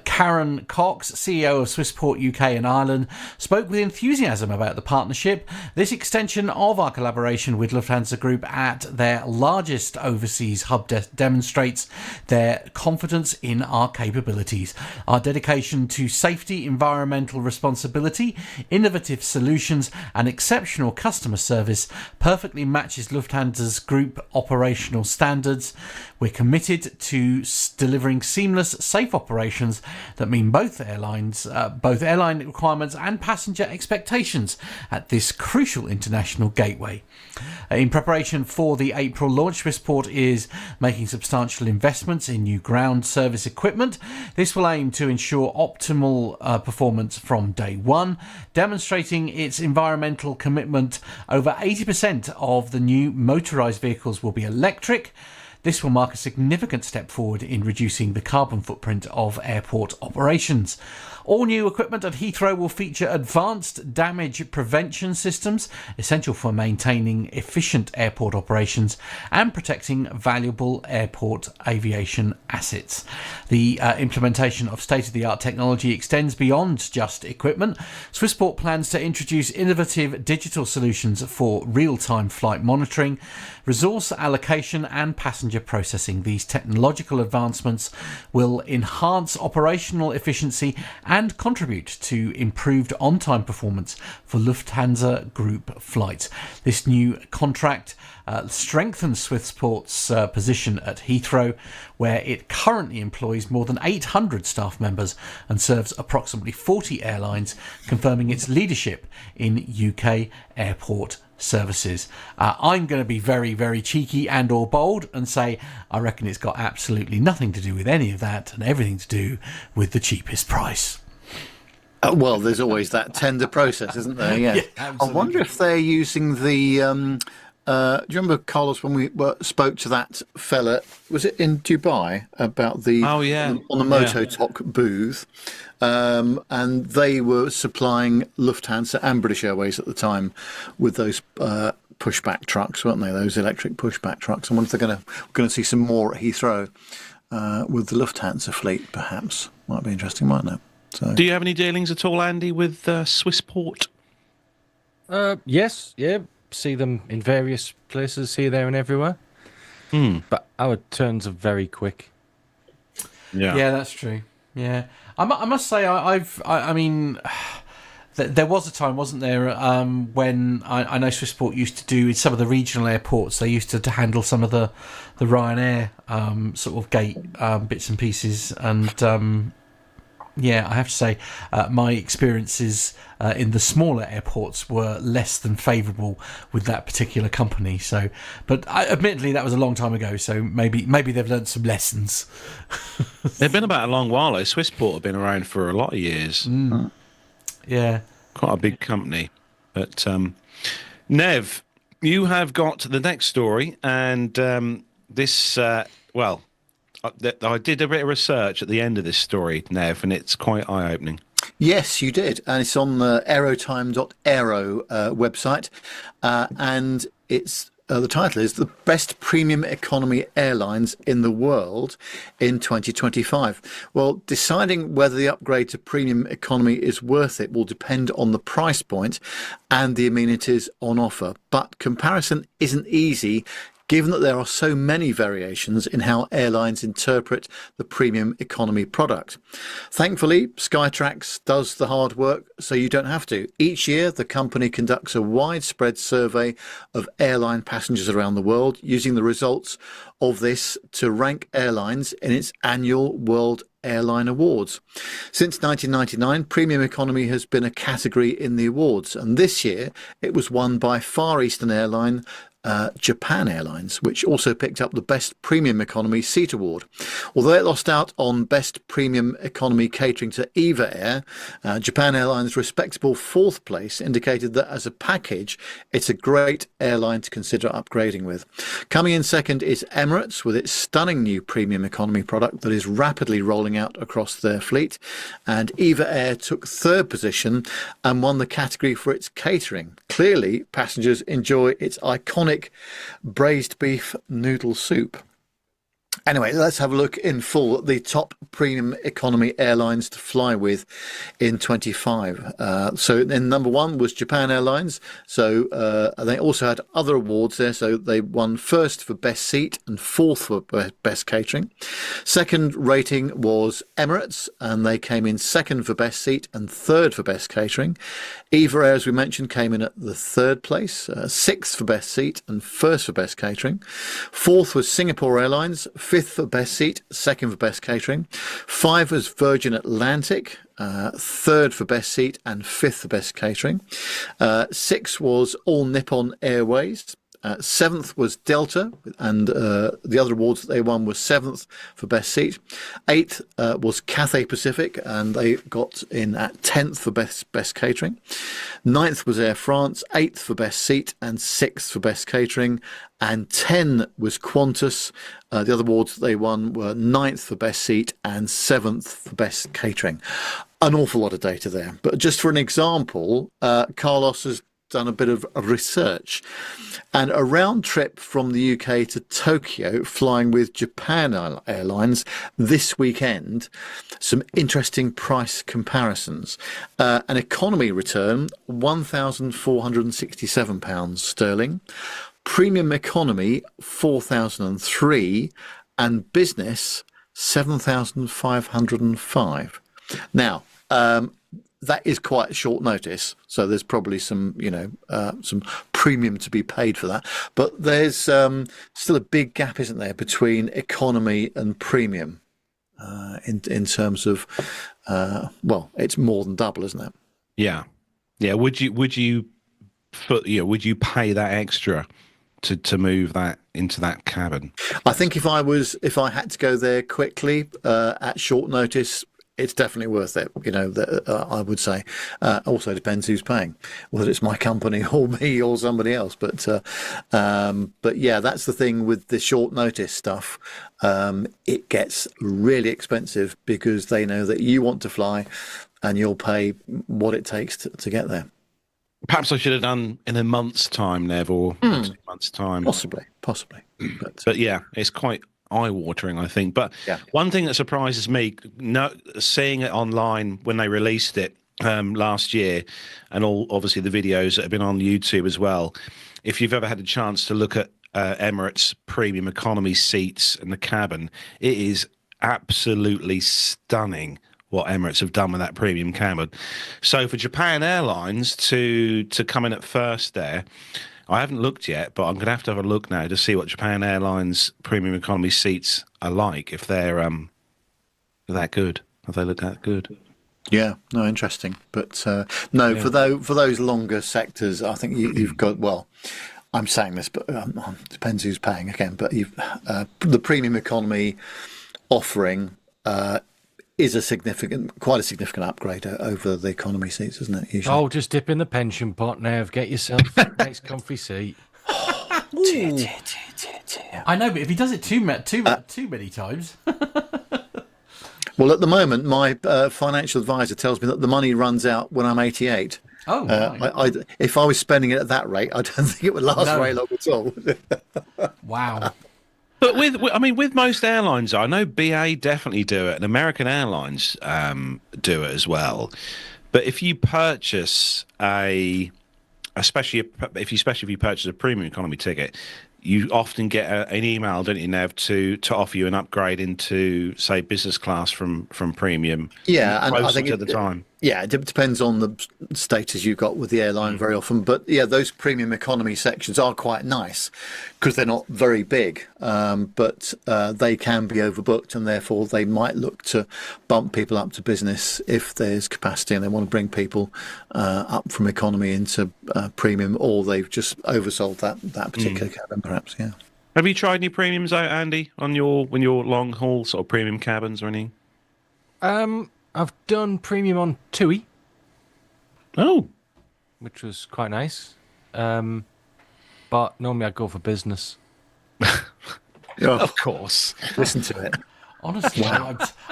Karen Cox, CEO of Swissport UK and Ireland, spoke with enthusiasm about the partnership. This extension of our collaboration with Lufthansa Group at their largest overseas hub demonstrates their confidence in our capabilities. Our dedication to safety, environment, environmental responsibility, innovative solutions, and exceptional customer service perfectly matches Lufthansa's group operational standards. We're committed to delivering seamless, safe operations that mean both airline requirements and passenger expectations at this crucial international gateway. In preparation for the April launch, Swissport is making substantial investments in new ground service equipment. This will aim to ensure optimal performance from day one, demonstrating its environmental commitment. Over 80% of the new motorised vehicles will be electric. This will mark a significant step forward in reducing the carbon footprint of airport operations. All new equipment at Heathrow will feature advanced damage prevention systems, essential for maintaining efficient airport operations and protecting valuable airport aviation assets. The implementation of state-of-the-art technology extends beyond just equipment. Swissport plans to introduce innovative digital solutions for real-time flight monitoring, resource allocation and passenger processing. These technological advancements will enhance operational efficiency and contribute to improved on-time performance for Lufthansa Group flights. This new contract strengthens Swissport's position at Heathrow, where it currently employs more than 800 staff members and serves approximately 40 airlines, confirming its leadership in UK airport services. I'm going to be very, very cheeky and or bold and say I reckon it's got absolutely nothing to do with any of that and everything to do with the cheapest price. Well, there's always that tender process, isn't there? Yeah. I wonder if they're using the... do you remember, Carlos, when we spoke to that fella, was it in Dubai, about the... Oh, yeah. On the Mototalk booth, and they were supplying Lufthansa and British Airways at the time with those pushback trucks, weren't they? Those electric pushback trucks. I wonder if they're going to see some more at Heathrow with the Lufthansa fleet, perhaps. Might be interesting, mightn't it? So. Do you have any dealings at all, Andy, with Swissport? Yes, yeah. See them in various places, here, there, and everywhere. But our turns are very quick. Yeah, that's true. Yeah, I must say, I mean, there was a time, wasn't there, when I know Swissport used to do in some of the regional airports. They used to handle some of the Ryanair sort of gate bits and pieces, and. Yeah, I have to say, my experiences in the smaller airports were less than favourable with that particular company. So, but admittedly, that was a long time ago. So maybe they've learned some lessons. They've been about a long while. Though. Swissport have been around for a lot of years. Yeah, quite a big company. But Nev, you have got the next story, and this well. I did a bit of research at the end of this story, Nev, and it's quite eye-opening. Yes, you did. And it's on the aerotime.aero website. And it's the title is The Best Premium Economy Airlines in the World in 2025. Well, deciding whether the upgrade to premium economy is worth it will depend on the price point and the amenities on offer. But comparison isn't easy, given that there are so many variations in how airlines interpret the premium economy product. Thankfully, Skytrax does the hard work, so you don't have to. Each year, the company conducts a widespread survey of airline passengers around the world, using the results of this to rank airlines in its annual World Airline Awards. Since 1999, Premium Economy has been a category in the awards, and this year it was won by Far Eastern Airline, Japan Airlines, which also picked up the Best Premium Economy Seat Award. Although it lost out on Best Premium Economy catering to EVA Air, Japan Airlines' respectable fourth place indicated that as a package, it's a great airline to consider upgrading with. Coming in second is Emirates, with its stunning new Premium Economy product that is rapidly rolling out across their fleet. And EVA Air took third position and won the category for its catering. Clearly, passengers enjoy its iconic braised beef noodle soup. Anyway, let's have a look in full at the top premium economy airlines to fly with in 25. So in number one was Japan Airlines. So they also had other awards there. So they won first for best seat and fourth for best catering. Second rating was Emirates, and they came in second for best seat and third for best catering. Eva Air, as we mentioned, came in at the third place, sixth for best seat and first for best catering. Fourth was Singapore Airlines, fifth for best seat, second for best catering. Five was Virgin Atlantic, third for best seat and fifth for best catering. Six was All Nippon Airways. Seventh was Delta, and the other awards that they won was seventh for best seat. Eighth was Cathay Pacific, and they got in at 10th for best catering. Ninth was Air France, eighth for best seat and sixth for best catering. And 10 was Qantas. The other awards that they won were ninth for best seat and seventh for best catering. An awful lot of data there. But just for an example, Carlos has done a bit of research, and a round trip from the UK to Tokyo flying with Japan Airlines this weekend, some interesting price comparisons. An economy return, £1,467 sterling, premium economy 4,003, and business 7,505. Now, that is quite short notice, so there's probably some premium to be paid for that. But there's still a big gap, isn't there, between economy and premium in terms of it's more than double, isn't it? Yeah. Would you pay that extra to move that into that cabin? I think if I had to go there quickly at short notice, it's definitely worth it, I would say. Also depends who's paying, whether it's my company or me or somebody else. But yeah, that's the thing with the short notice stuff. It gets really expensive because they know that you want to fly and you'll pay what it takes to get there. Perhaps I should have done in a month's time, Nev, or 2 months' time. Possibly. But yeah, it's quite eye-watering, I think. But one thing that surprises me, seeing it online when they released it last year, and obviously the videos that have been on YouTube as well, if you've ever had a chance to look at Emirates premium economy seats in the cabin, it is absolutely stunning what Emirates have done with that premium cabin. So for Japan Airlines to come in at first there, I haven't looked yet, but I'm going to have a look now to see what Japan Airlines premium economy seats are like, if they're that good. Have they looked that good? Yeah, no, interesting. But for those longer sectors, I think you've got, well, I'm saying this, but depends who's paying again. But the premium economy offering is quite a significant upgrade over the economy seats, isn't it? Usually. Oh, just dip in the pension pot now. Get yourself a nice comfy seat. I know, but if he does it too many times. Well, at the moment, my financial advisor tells me that the money runs out when I'm 88. Oh, right. If I was spending it at that rate, I don't think it would last very long at all. Wow. But with most airlines, I know BA definitely do it, and American Airlines do it as well. But if you purchase especially if you purchase a premium economy ticket, you often get an email, don't you, Nev, to offer you an upgrade into, say, business class from premium. Yeah, and I think at the time. Yeah, it depends on the status you've got with the airline very often. But yeah, those premium economy sections are quite nice because they're not very big, but they can be overbooked, and therefore they might look to bump people up to business if there's capacity and they want to bring people up from economy into premium, or they've just oversold that particular cabin, perhaps. Yeah. Have you tried any premiums out, Andy, on your long haul sort of premium cabins or anything? I've done premium on TUI. Oh. Which was quite nice. But normally I go for business. Of course. Listen to it. Honestly,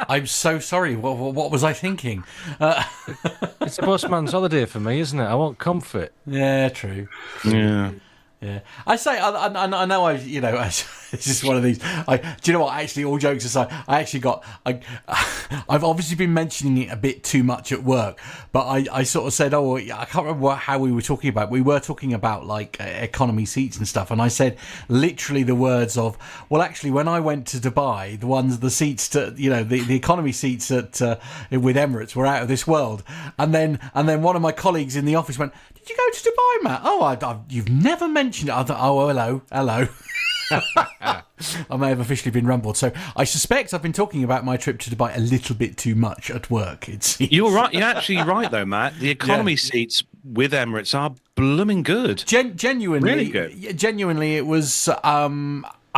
I'm so sorry. What was I thinking? It's a busman's holiday for me, isn't it? I want comfort. Yeah, true. Yeah. Yeah, I say I know This is one of these. Do you know what? Actually, all jokes aside, I've obviously been mentioning it a bit too much at work, but I sort of said, I can't remember how we were talking about. We were talking about like economy seats and stuff, and I said literally the words of, well, actually, when I went to Dubai, the seats to, the economy seats with Emirates were out of this world, and then one of my colleagues in the office went, "Did you go to Dubai, Matt?" "Oh, you've never mentioned it." I thought, "Oh, hello." I may have officially been rumbled. So I suspect I've been talking about my trip to Dubai a little bit too much at work, it seems. You're right. You're actually right, though, Matt. The economy seats with Emirates are blooming good. Genuinely, really good. Genuinely, it was.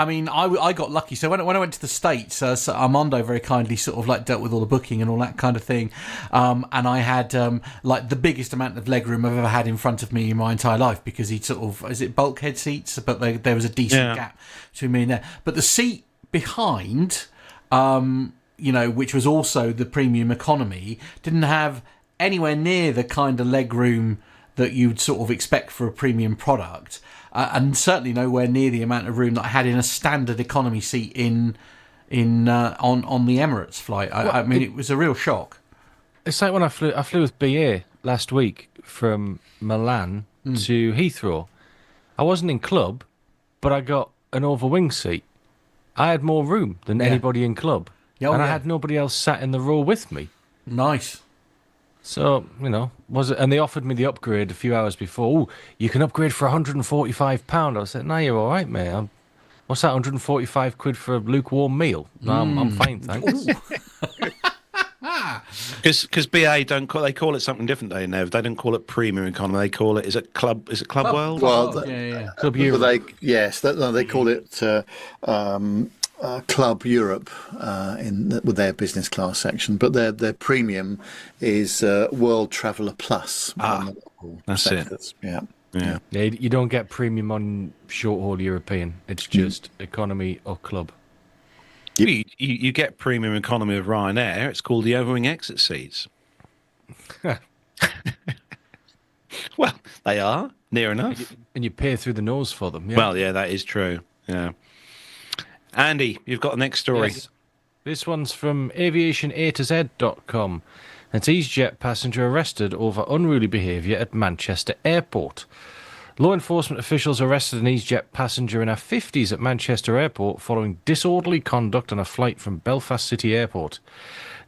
I got lucky. So when I went to the States, so Armando very kindly sort of like dealt with all the booking and all that kind of thing, and I had like the biggest amount of legroom I've ever had in front of me in my entire life, because he sort of, is it bulkhead seats? But there was a decent gap between me and there. But the seat behind, which was also the premium economy, didn't have anywhere near the kind of legroom that you'd sort of expect for a premium product. And certainly nowhere near the amount of room that I had in a standard economy seat on the Emirates flight. I mean, it was a real shock. It's like when I flew with BA last week from Milan to Heathrow. I wasn't in club, but I got an overwing seat. I had more room than anybody in club, I had nobody else sat in the row with me. Nice. So, and they offered me the upgrade a few hours before. Oh, you can upgrade for £145. I said, "No, you're all right, mate. What's that, 145 quid for a lukewarm meal? No, I'm fine, thanks." Because BA they call it something different, they don't call it premium economy. They call it, is it Club World? Well, Club Europe. They call it Club Europe with their business class section, but their premium is World Traveller Plus. That's sectors. it. Yeah. You don't get premium on short haul European. It's just economy or club. You get premium economy with Ryanair. It's called the overwing exit seats. Well, they are near enough, and you pay through the nose for them. Yeah. Well, yeah, that is true. Yeah. Andy, you've got the next story. Yes. This one's from aviation.a2z.com. It's EasyJet passenger arrested over unruly behaviour at Manchester Airport. Law enforcement officials arrested an EasyJet passenger in her 50s at Manchester Airport following disorderly conduct on a flight from Belfast City Airport.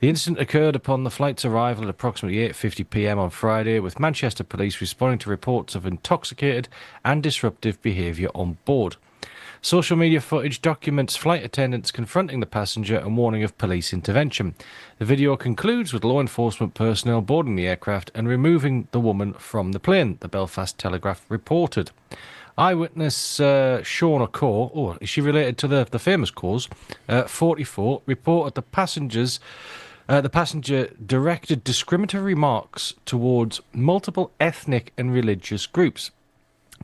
The incident occurred upon the flight's arrival at approximately 8:50 p.m. on Friday, with Manchester police responding to reports of intoxicated and disruptive behaviour on board. Social media footage documents flight attendants confronting the passenger and warning of police intervention. The video concludes with law enforcement personnel boarding the aircraft and removing the woman from the plane, the Belfast Telegraph reported. Eyewitness Sean O'Core, is she related to the famous cause, 44, reported the passenger directed discriminatory remarks towards multiple ethnic and religious groups.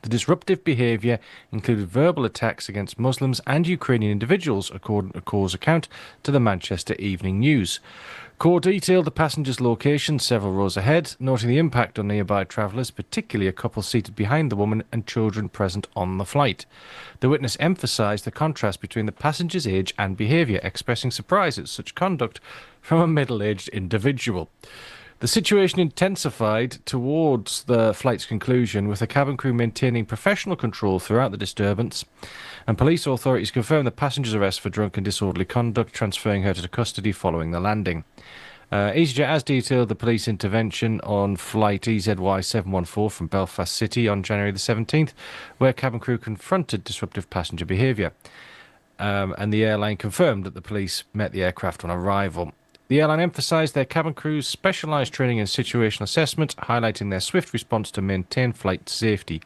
The disruptive behaviour included verbal attacks against Muslims and Ukrainian individuals, according to Core's account to the Manchester Evening News. Core detailed the passenger's location several rows ahead, noting the impact on nearby travellers, particularly a couple seated behind the woman and children present on the flight. The witness emphasised the contrast between the passenger's age and behaviour, expressing surprise at such conduct from a middle-aged individual. The situation intensified towards the flight's conclusion, with the cabin crew maintaining professional control throughout the disturbance, and police authorities confirmed the passenger's arrest for drunken disorderly conduct, transferring her to custody following the landing. EasyJet has detailed the police intervention on flight EZY714 from Belfast City on January the 17th, where cabin crew confronted disruptive passenger behaviour. And the airline confirmed that the police met the aircraft on arrival. The airline emphasised their cabin crew's specialised training in situational assessment, highlighting their swift response to maintain flight safety.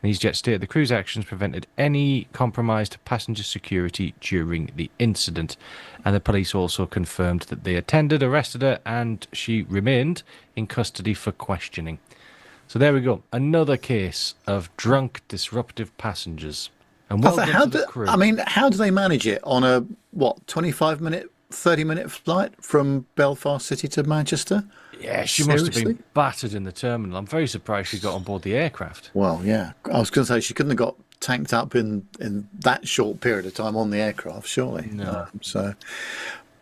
And EasyJet stated the crew's actions prevented any compromise to passenger security during the incident. And the police also confirmed that they attended, arrested her, and she remained in custody for questioning. So there we go. Another case of drunk, disruptive passengers. And well done to the crew. How do they manage it on a, 25-minute, 30-minute flight from Belfast City to Manchester? Yeah, she must have been battered in the terminal. I'm very surprised she got on board the aircraft. Well, yeah. I was going to say she couldn't have got tanked up in that short period of time on the aircraft, surely. No.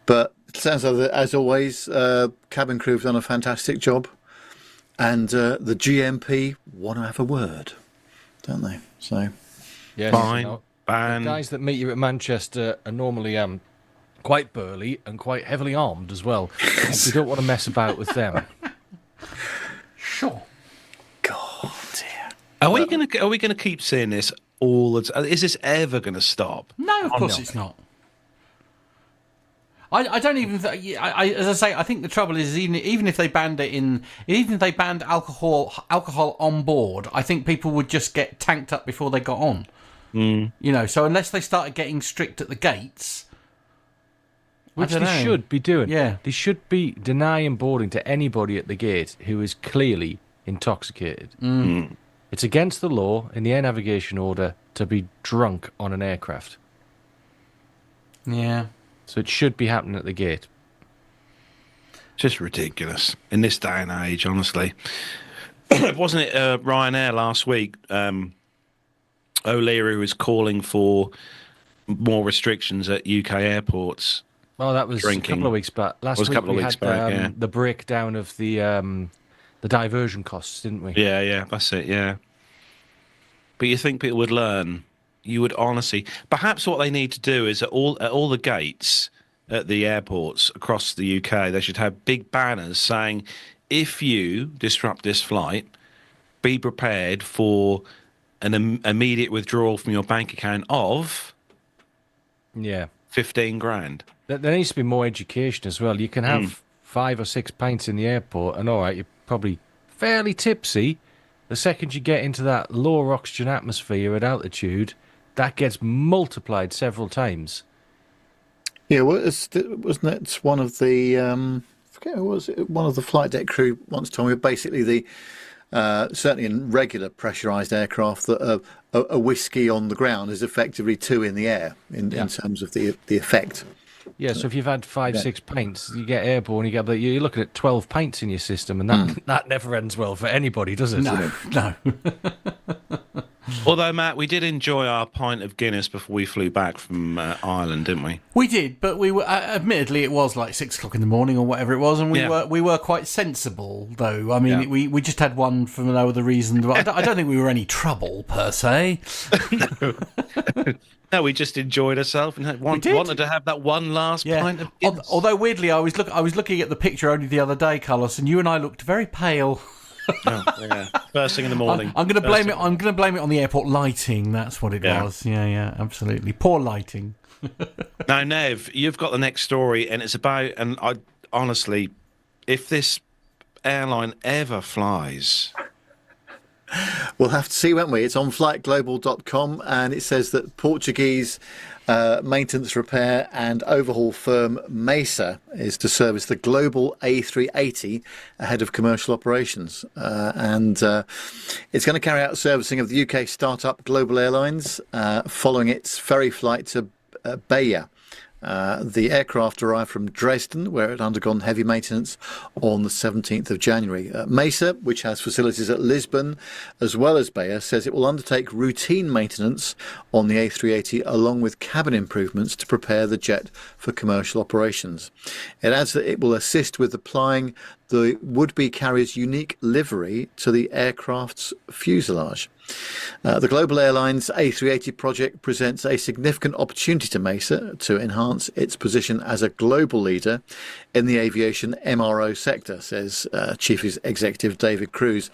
But it sounds like, as always, cabin crew have done a fantastic job, and the GMP want to have a word, don't they? So, Yes, Fine. the Ban. guys that meet you at Manchester are normally quite burly and quite heavily armed as well. You don't want to mess about with them. Sure. God, dear. Are we gonna keep seeing this all the time? Is this ever gonna stop? No, of course it's not. I don't even. As I say, I think the trouble is even if they banned it even if they banned alcohol on board, I think people would just get tanked up before they got on. You know, so unless they started getting strict at the gates, Which they should be doing. Yeah. They should be denying boarding to anybody at the gate who is clearly intoxicated. It's against the law in the air navigation order to be drunk on an aircraft. Yeah. So it should be happening at the gate. Just ridiculous in this day and age, honestly. Wasn't it Ryanair last week? O'Leary was calling for more restrictions at UK airports. Well, that was Drinking. a couple of weeks back. Last week we had the breakdown of the diversion costs, didn't we? Yeah, that's it, yeah. But you think people would learn? You would honestly... Perhaps what they need to do is at all the gates at the airports across the UK, they should have big banners saying, if you disrupt this flight, be prepared for an immediate withdrawal from your bank account of... Yeah. 15 grand. There needs to be more education as well. You can have 5 or 6 pints in the airport, and all right, you're probably fairly tipsy. The second you get into that lower oxygen atmosphere at altitude, that gets multiplied several times. Yeah, wasn't it one of the I forget who was it? One of the flight deck crew once told me basically the certainly in regular pressurised aircraft that a whiskey on the ground is effectively 2 in the air in terms of the effect. Yeah, so if you've had 5, 6 pints, you get airborne, you're looking at 12 pints in your system, and that never ends well for anybody, does it? No. Although, Matt, we did enjoy our pint of Guinness before we flew back from Ireland, didn't we? We did, but we were admittedly it was like 6 o'clock in the morning or whatever it was, and we were quite sensible though. I mean, we just had one for no other reason. I don't think we were any trouble per se. No, we just enjoyed ourselves and wanted to have that one last pint of Guinness. Although weirdly, I was looking at the picture only the other day, Carlos, and you and I looked very pale. Oh, yeah. First thing in the morning. I'm going to blame it. I'm going to blame it on the airport lighting. That's what it was. Yeah, absolutely. Poor lighting. Now, Nev, you've got the next story, and it's about. And I honestly, if this airline ever flies, we'll have to see, won't we? It's on flightglobal.com, and it says that Portuguese maintenance, repair and overhaul firm Mesa is to service the global A380 ahead of commercial operations. And it's going to carry out servicing of the UK startup Global Airlines following its ferry flight to Bahia. The aircraft arrived from Dresden, where it had undergone heavy maintenance on the 17th of January. Mesa, which has facilities at Lisbon as well as Bahia, says it will undertake routine maintenance on the A380 along with cabin improvements to prepare the jet for commercial operations. It adds that it will assist with applying the would-be carrier's unique livery to the aircraft's fuselage. The Global Airlines A380 project presents a significant opportunity to Mesa to enhance its position as a global leader in the aviation MRO sector, says Chief Executive David Cruz.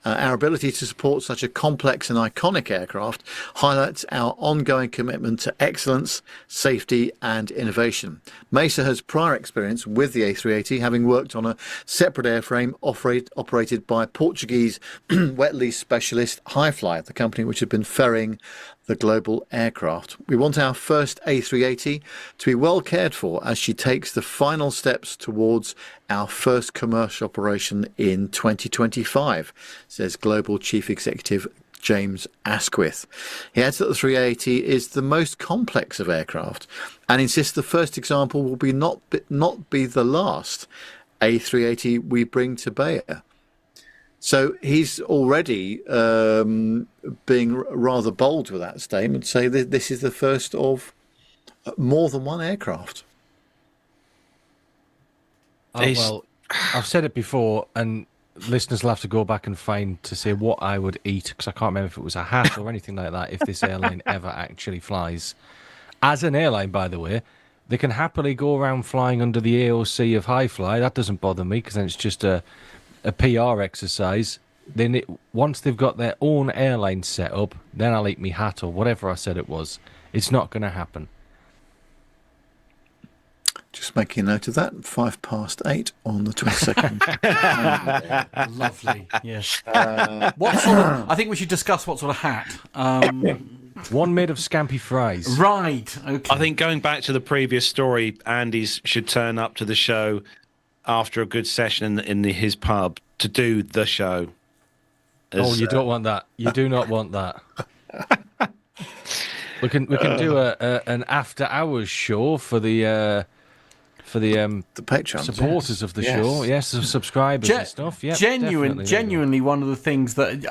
Our ability to support such a complex and iconic aircraft highlights our ongoing commitment to excellence, safety and innovation. Mesa has prior experience with the A380, having worked on a separate airframe operated by Portuguese wet lease specialist Highfly, the company which had been ferrying the global aircraft. We want our first A380 to be well cared for as she takes the final steps towards our first commercial operation in 2025, says Global Chief Executive James Asquith. He adds that the 380 is the most complex of aircraft and insists the first example will be not be the last A380 we bring to Bahia. So he's already being rather bold with that statement, say that this is the first of more than one aircraft. Well, I've said it before, and listeners will have to go back and find to say what I would eat, because I can't remember if it was a hat or anything like that, if this airline ever actually flies. As an airline, by the way, they can happily go around flying under the AOC of high fly. That doesn't bother me, because then it's just a PR exercise. Then once they've got their own airline set up, then I'll eat me hat or whatever I said it was. It's not going to happen. Just making a note of that. 8:05 on the 22nd. Lovely. Yes. What sort of? I think we should discuss what sort of hat. One made of scampi fries. Right. Okay. I think going back to the previous story, Andy's should turn up to the show after a good session in his pub to do the show. You don't want that. You do not want that. We can do an after hours show for the Patreon supporters of the show, yes, the subscribers and stuff. Yeah, genuinely, one of the things that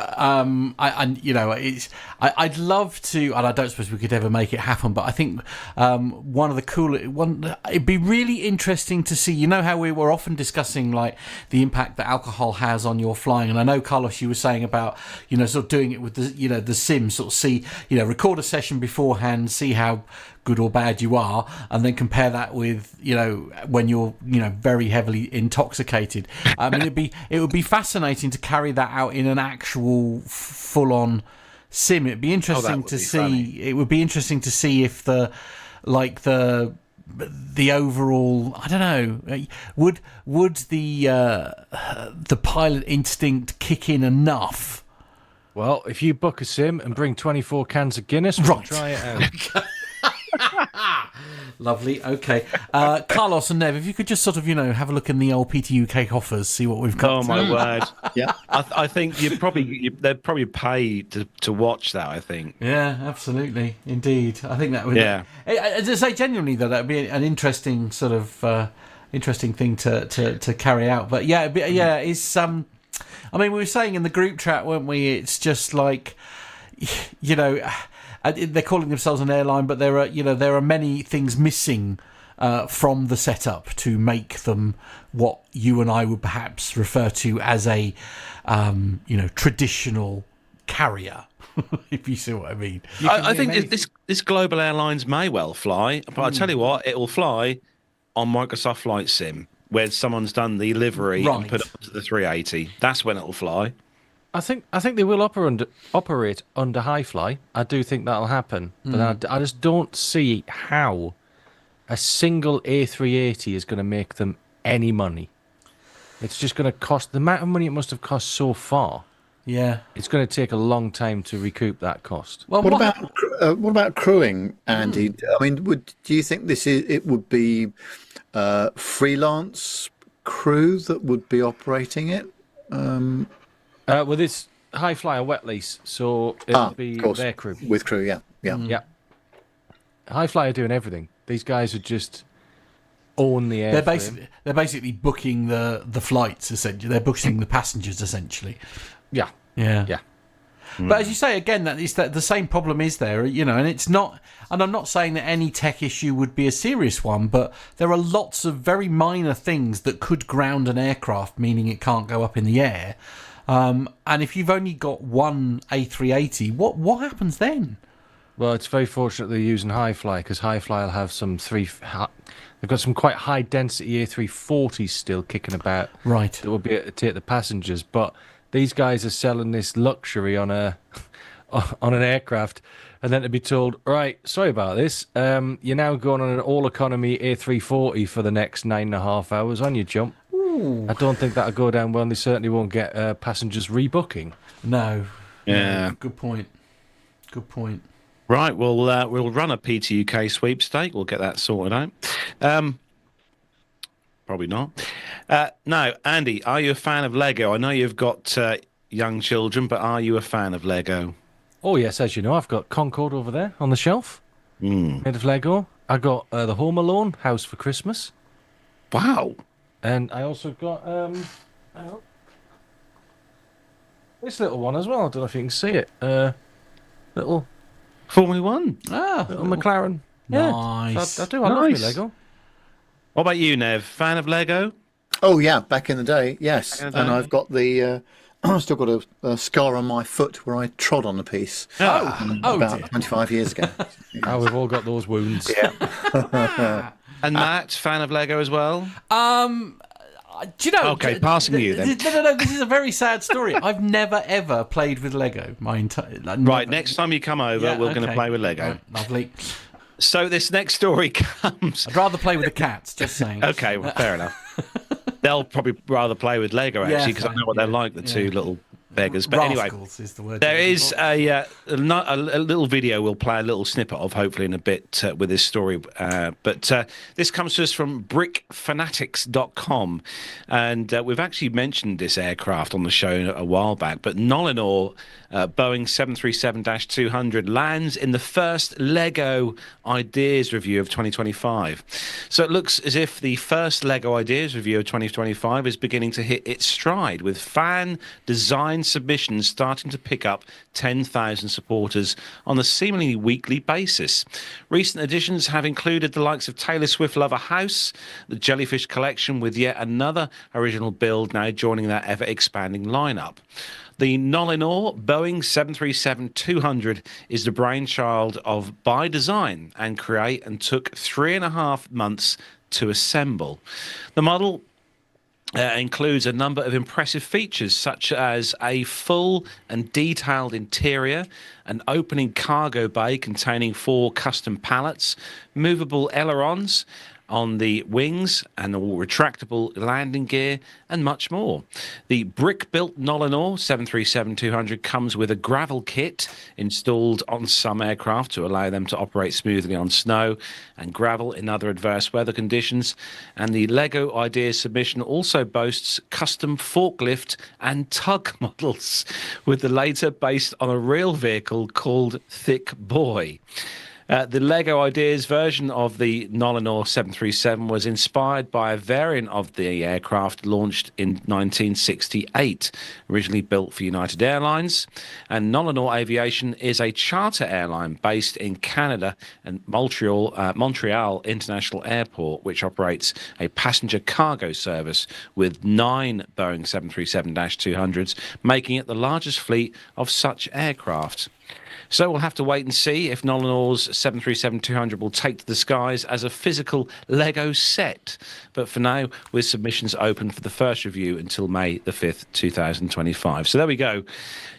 I'd love to, and I don't suppose we could ever make it happen, but I think one of the it'd be really interesting to see. You know how we were often discussing like the impact that alcohol has on your flying, and I know Carlos, you were saying about sort of doing it with the sim, sort of see record a session beforehand, see how good or bad you are, and then compare that with when you're very heavily intoxicated. I mean, it would be fascinating to carry that out in an actual full-on sim. It'd be interesting to see. Funny. It would be interesting to see if the overall, I don't know, would the pilot instinct kick in enough? Well, if you book a sim and bring 24 cans of Guinness, we'll try it out. Lovely. Okay, Carlos and Nev, if you could just sort of have a look in the old PT UK offers, see what we've got. Oh my word! Yeah, I think they'd probably pay to watch that. I think. Yeah, absolutely, indeed. I think that would. Yeah. As I say, genuinely though, that'd be an interesting sort of interesting thing to carry out. But it's I mean, we were saying in the group chat, weren't we? It's just like, they're calling themselves an airline, but there are many things missing from the setup to make them what you and I would perhaps refer to as a traditional carrier, if you see what I mean. I think this global airlines may well fly, but I tell you what, it will fly on Microsoft Flight Sim, where someone's done the livery and put it onto the 380. That's when it'll fly. I think they will operate under high fly. I do think that'll happen, but I just don't see how a single A380 is going to make them any money. It's just going to cost the amount of money it must have cost so far. Yeah, it's going to take a long time to recoup that cost. Well, what about crewing, Andy? I mean, do you think it would be freelance crew that would be operating it? Well, it's high flyer wet lease, so it'll be their crew. With crew, yeah. Yeah. High flyer doing everything. These guys would just own the air. They're basically booking the flights, essentially. They're booking the passengers, essentially. Yeah. But as you say, again, that the same problem is there, and it's not. And I'm not saying that any tech issue would be a serious one, but there are lots of very minor things that could ground an aircraft, meaning it can't go up in the air. And if you've only got one A380, what happens then? Well, it's very fortunate they're using high fly, because high fly will have they've got some quite high density A340s still kicking about. Right. That will be able to take the passengers, but these guys are selling this luxury on an aircraft, and then to be told, right, sorry about this, you're now going on an all economy A340 for the next 9.5 hours on your jump. Ooh. I don't think that'll go down well, and they certainly won't get passengers rebooking. No. Yeah. No, good point. Right, we'll run a PTUK sweepstake. We'll get that sorted out. Probably not. No, Andy, are you a fan of Lego? I know you've got young children, but are you a fan of Lego? Oh, yes, as you know, I've got Concorde over there on the shelf, made of Lego. I got the Home Alone house for Christmas. Wow. And I also got This little one as well. I don't know if you can see it. Little Formula One. little McLaren. Nice. Yeah, I do. I love me Nice. Lego. What about you, Nev? Fan of Lego? Oh yeah, back in the day, yes. Back in the And day. I've got the. I've still got a scar on my foot where I trod on a piece Oh about dear. 25 years ago. Oh, we've all got those wounds. And Matt, fan of Lego as well? Do you know? Okay, passing you then. No. This is a very sad story. I've never ever played with Lego. My entire Right, next time you come over, we're going to play with Lego. Right, lovely. So this next story comes. I'd rather play with the cats. Just saying. Okay, well, fair enough. They'll probably rather play with Lego, actually, because I know what they're like, the two little beggars. But anyway, Rascals is the word. there is a little video we'll play a little snippet of, hopefully, in a bit with this story. But this comes to us from brickfanatics.com. And we've actually mentioned this aircraft on the show a while back. But Nolinor Boeing 737-200 lands in the first Lego Ideas Review of 2025. So it looks as if the first Lego Ideas Review of 2025 is beginning to hit its stride, with fan design submissions starting to pick up 10,000 supporters on a seemingly weekly basis. Recent additions have included the likes of Taylor Swift Lover House, the Jellyfish Collection, with yet another original build now joining that ever-expanding lineup. The Nolinor Boeing 737-200 is the brainchild of By Design and Create, and took 3.5 months to assemble. The model includes a number of impressive features, such as a full and detailed interior, an opening cargo bay containing 4 custom pallets, movable ailerons on the wings and all retractable landing gear, and much more. The brick-built Nolinor 737-200 comes with a gravel kit installed on some aircraft to allow them to operate smoothly on snow and gravel in other adverse weather conditions. And the Lego Ideas submission also boasts custom forklift and tug models, with the later based on a real vehicle called Thick Boy. The Lego Ideas version of the Nolinor 737 was inspired by a variant of the aircraft launched in 1968, originally built for United Airlines. And Nolinor Aviation is a charter airline based in Canada and Montreal International Airport, which operates a passenger cargo service with 9 Boeing 737-200s, making it the largest fleet of such aircraft. So we'll have to wait and see if Nolinor's 737-200 will take to the skies as a physical Lego set. But for now, with submissions open for the first review until May the 5th, 2025. So there we go.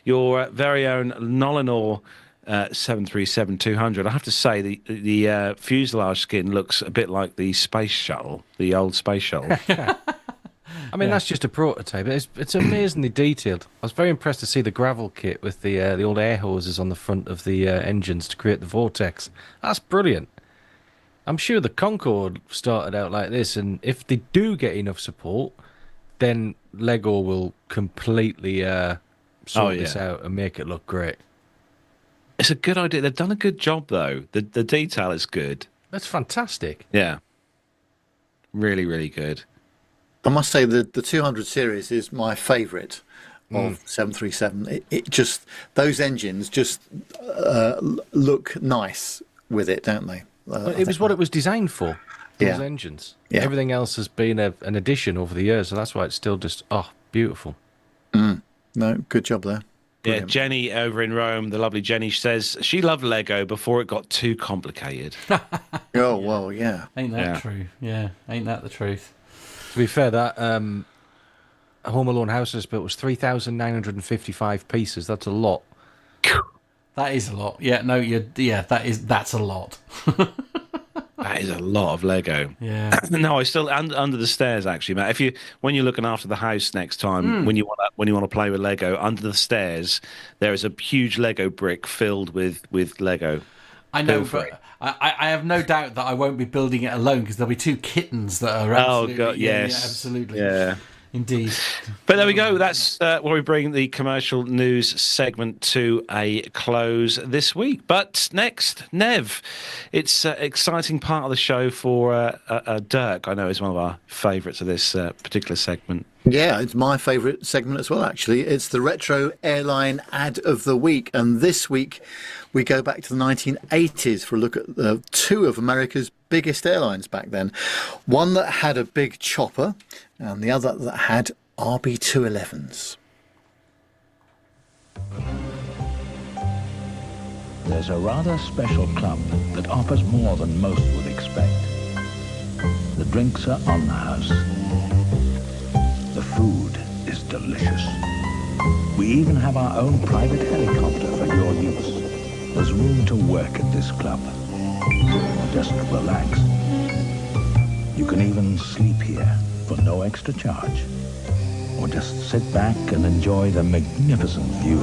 Your very own Nolinor 737-200. I have to say, the fuselage skin looks a bit like the space shuttle, the old space shuttle. I mean, that's just a prototype. It's amazingly detailed. I was very impressed to see the gravel kit with the old air hoses on the front of the engines to create the vortex. That's brilliant. I'm sure the Concorde started out like this, and if they do get enough support, then Lego will completely sort this out and make it look great. It's a good idea. They've done a good job, though. The detail is good. That's fantastic. Yeah. Really, really good. I must say the 200 series is my favourite of 737. It just, those engines just look nice with it, don't they? It was what it was designed for. Those engines. Yeah. Everything else has been an addition over the years, so that's why it's still just beautiful. No, good job there. Brilliant. Yeah, Jenny over in Rome, the lovely Jenny, says she loved Lego before it got too complicated. Oh, well, yeah. Ain't that true? Yeah, ain't that the truth? To be fair, that Home Alone house is built was 3,955 pieces. That's a lot. That is a lot. Yeah, no, that's a lot. That is a lot of Lego. Yeah. No, I still under the stairs actually, Matt. When you're looking after the house next time, when you want to play with Lego, under the stairs there is a huge Lego brick filled with Lego. I know, but I have no doubt that I won't be building it alone, because there'll be 2 kittens that are. Oh God, yes, absolutely. Yeah. Indeed. But there we go. That's where we bring the commercial news segment to a close this week. But next, Nev. It's an exciting part of the show for Dirk. I know is one of our favourites of this particular segment. Yeah, it's my favourite segment as well, actually. It's the Retro Airline Ad of the Week. And this week, we go back to the 1980s for a look at two of America's biggest airlines back then. One that had a big chopper and the other that had RB211s. There's a rather special club that offers more than most would expect. The drinks are on the house. The food is delicious. We even have our own private helicopter for your use. There's room to work at this club. Just relax. You can even sleep here for no extra charge. Or just sit back and enjoy the magnificent view.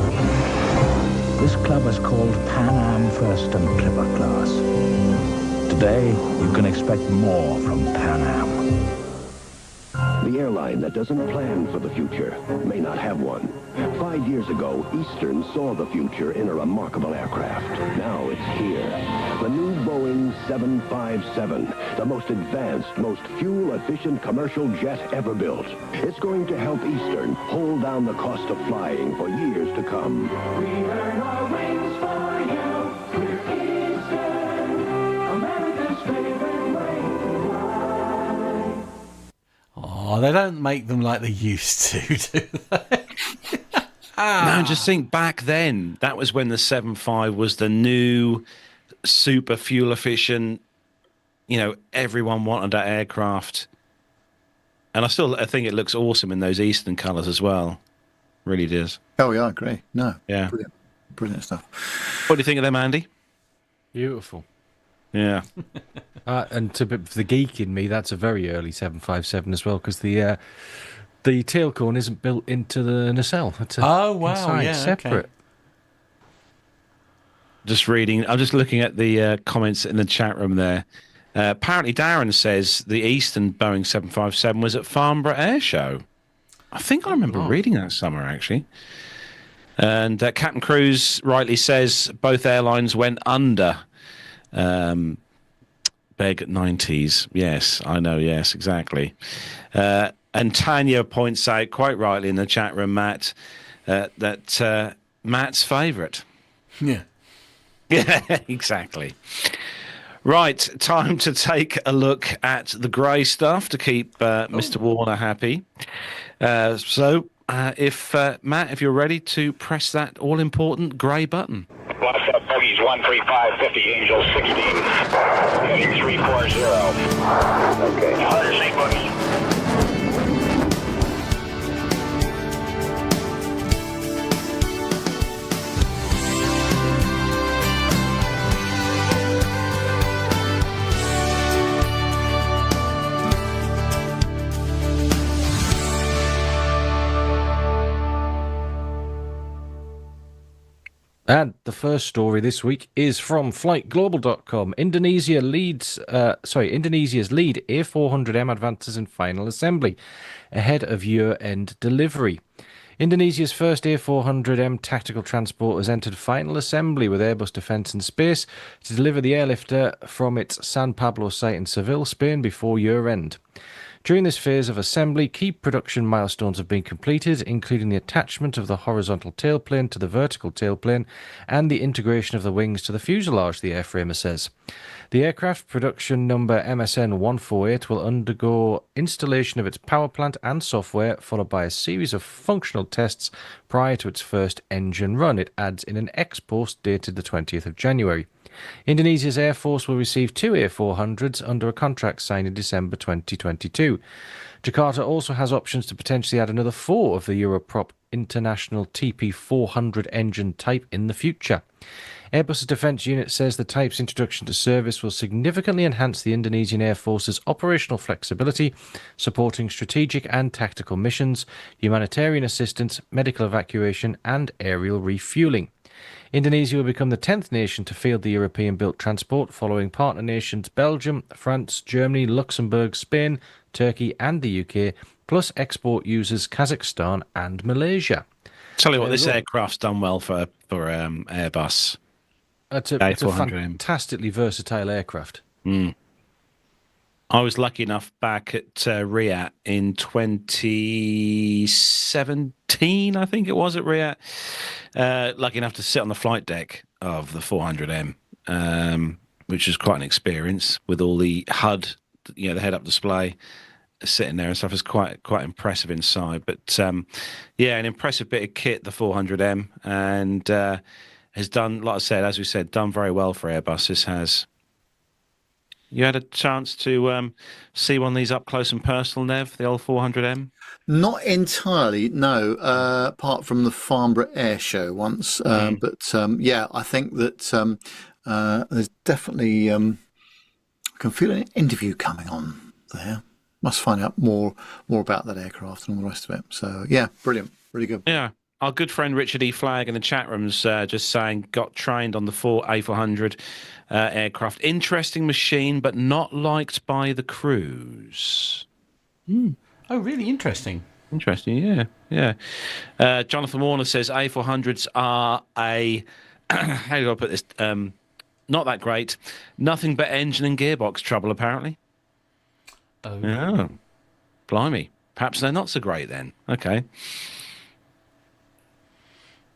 This club is called Pan Am First and Clipper Class. Today, you can expect more from Pan Am. The airline that doesn't plan for the future may not have one. 5 years ago, Eastern saw the future in a remarkable aircraft. Now it's here. The new Boeing 757, the most advanced, most fuel-efficient commercial jet ever built. It's going to help Eastern hold down the cost of flying for years to come. We earn our wings for you. We're Eastern, America's favorite way. Oh, they don't make them like they used to, do they? No, just think back then. That was when the 7.5 was the new super fuel efficient. Everyone wanted that aircraft, and I think it looks awesome in those Eastern colours as well. Really does. Oh, yeah, I agree. No, yeah, brilliant stuff. What do you think of them, Andy? Beautiful. Yeah. And for the geek in me, that's a very early 757 as well, because the tail cone isn't built into the nacelle. It's separate. Okay. Just reading. I'm just looking at the comments in the chat room there. Apparently, Darren says the Eastern Boeing 757 was at Farnborough Air Show. I think I remember reading that somewhere, actually. And Captain Cruz rightly says both airlines went under. Beg 90s. Yes, I know. Yes, exactly. And Tanya points out quite rightly in the chat room, Matt, that Matt's favourite. Yeah. Yeah, exactly. Right, time to take a look at the grey stuff to keep Mr. Warner happy. So, Matt, if you're ready to press that all-important grey button. What's up, Bogies 13550, Angel 16, heading 340. Okay. Undersea Bogies. And the first story this week is from FlightGlobal.com. Indonesia's lead A400M advances in final assembly ahead of year-end delivery. Indonesia's first A400M tactical transport has entered final assembly with Airbus Defence and Space to deliver the airlifter from its San Pablo site in Seville, Spain before year-end. During this phase of assembly, key production milestones have been completed, including the attachment of the horizontal tailplane to the vertical tailplane and the integration of the wings to the fuselage, the airframer says. The aircraft, production number MSN 148, will undergo installation of its power plant and software, followed by a series of functional tests prior to its first engine run, it adds in an ex-post dated the 20th of January. Indonesia's Air Force will receive 2 A400s under a contract signed in December 2022. Jakarta also has options to potentially add another 4 of the Europrop International TP400 engine type in the future. Airbus's defence unit says the type's introduction to service will significantly enhance the Indonesian Air Force's operational flexibility, supporting strategic and tactical missions, humanitarian assistance, medical evacuation and aerial refuelling. Indonesia will become the 10th nation to field the European-built transport, following partner nations Belgium, France, Germany, Luxembourg, Spain, Turkey and the UK, plus export users Kazakhstan and Malaysia. Tell you what, this aircraft's done well for Airbus. It's a fantastically versatile aircraft. I was lucky enough back at Riyadh in 2017, I think it was at Riyadh. Lucky enough to sit on the flight deck of the 400M, which was quite an experience with all the HUD, the head-up display sitting there and stuff. Is quite impressive inside. But an impressive bit of kit, the 400M, and has done, like I said, as we said, done very well for Airbus. This has. You had a chance to see one of these up close and personal, Nev, the old 400M? Not entirely, no, apart from the Farnborough Air Show once. But I think that there's definitely, I can feel an interview coming on there. Must find out more about that aircraft and all the rest of it. So, yeah, brilliant, really good. Yeah. Our good friend Richard E. Flagg in the chat room's just saying, got trained on the A400 aircraft. Interesting machine, but not liked by the crews. Oh, really interesting. Interesting, yeah. Jonathan Warner says A400s are how do I put this? Not that great. Nothing but engine and gearbox trouble, apparently. Oh. Yeah. Blimey. Perhaps they're not so great then. Okay.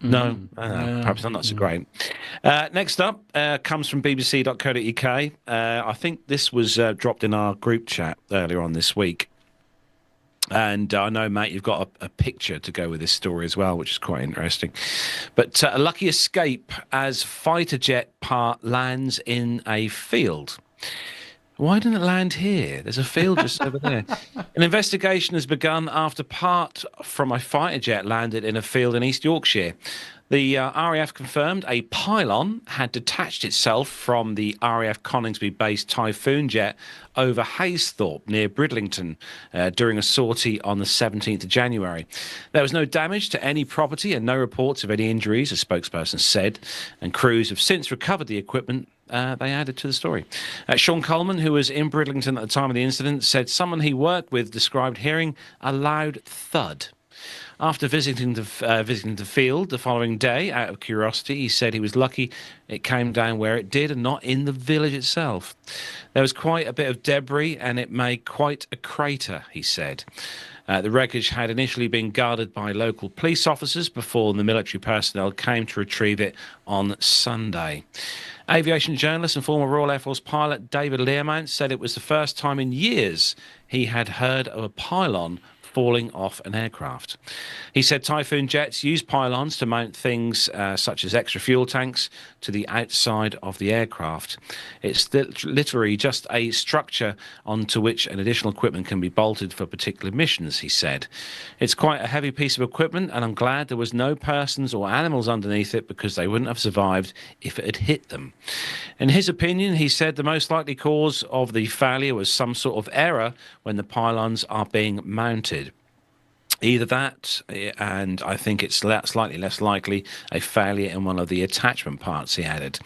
No, perhaps not so great. Next up comes from bbc.co.uk. I think this was dropped in our group chat earlier on this week. And I know, mate, you've got a picture to go with this story as well, which is quite interesting. But a lucky escape as fighter jet part lands in a field. Why didn't it land here? There's a field just over there. An investigation has begun after part from a fighter jet landed in a field in East Yorkshire. The RAF confirmed a pylon had detached itself from the RAF Coningsby-based Typhoon jet over Haysthorpe near Bridlington during a sortie on the 17th of January. There was no damage to any property and no reports of any injuries, a spokesperson said, and crews have since recovered the equipment they added to the story. Sean Coleman, who was in Bridlington at the time of the incident, said someone he worked with described hearing a loud thud. After visiting the field the following day, out of curiosity, he said he was lucky it came down where it did and not in the village itself. There was quite a bit of debris and it made quite a crater, he said. The wreckage had initially been guarded by local police officers before the military personnel came to retrieve it on Sunday. Aviation journalist and former Royal Air Force pilot David Learmount said it was the first time in years he had heard of a pylon falling off an aircraft. He said Typhoon jets use pylons to mount things such as extra fuel tanks to the outside of the aircraft. It's literally just a structure onto which an additional equipment can be bolted for particular missions, he said. It's quite a heavy piece of equipment and I'm glad there was no persons or animals underneath it because they wouldn't have survived if it had hit them. In his opinion, he said the most likely cause of the failure was some sort of error when the pylons are being mounted. Either that, and I think it's slightly less likely, a failure in one of the attachment parts, he added.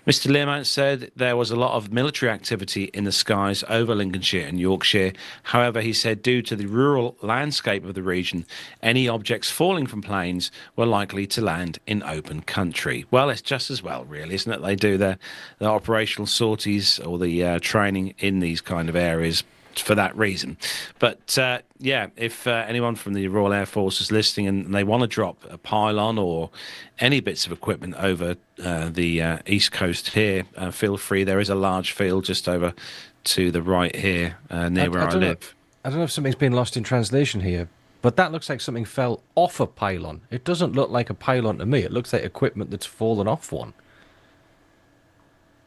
Mr. Learmount said there was a lot of military activity in the skies over Lincolnshire and Yorkshire. However, he said due to the rural landscape of the region, any objects falling from planes were likely to land in open country. Well, it's just as well, really, isn't it? They do their operational sorties or the training in these kind of areas for that reason. But if anyone from the Royal Air Force is listening and they want to drop a pylon or any bits of equipment over the east coast here, feel free. There is a large field just over to the right here near where I live. I don't know if something's been lost in translation here, but that looks like something fell off a pylon. It doesn't look like a pylon to me. It looks like equipment that's fallen off one.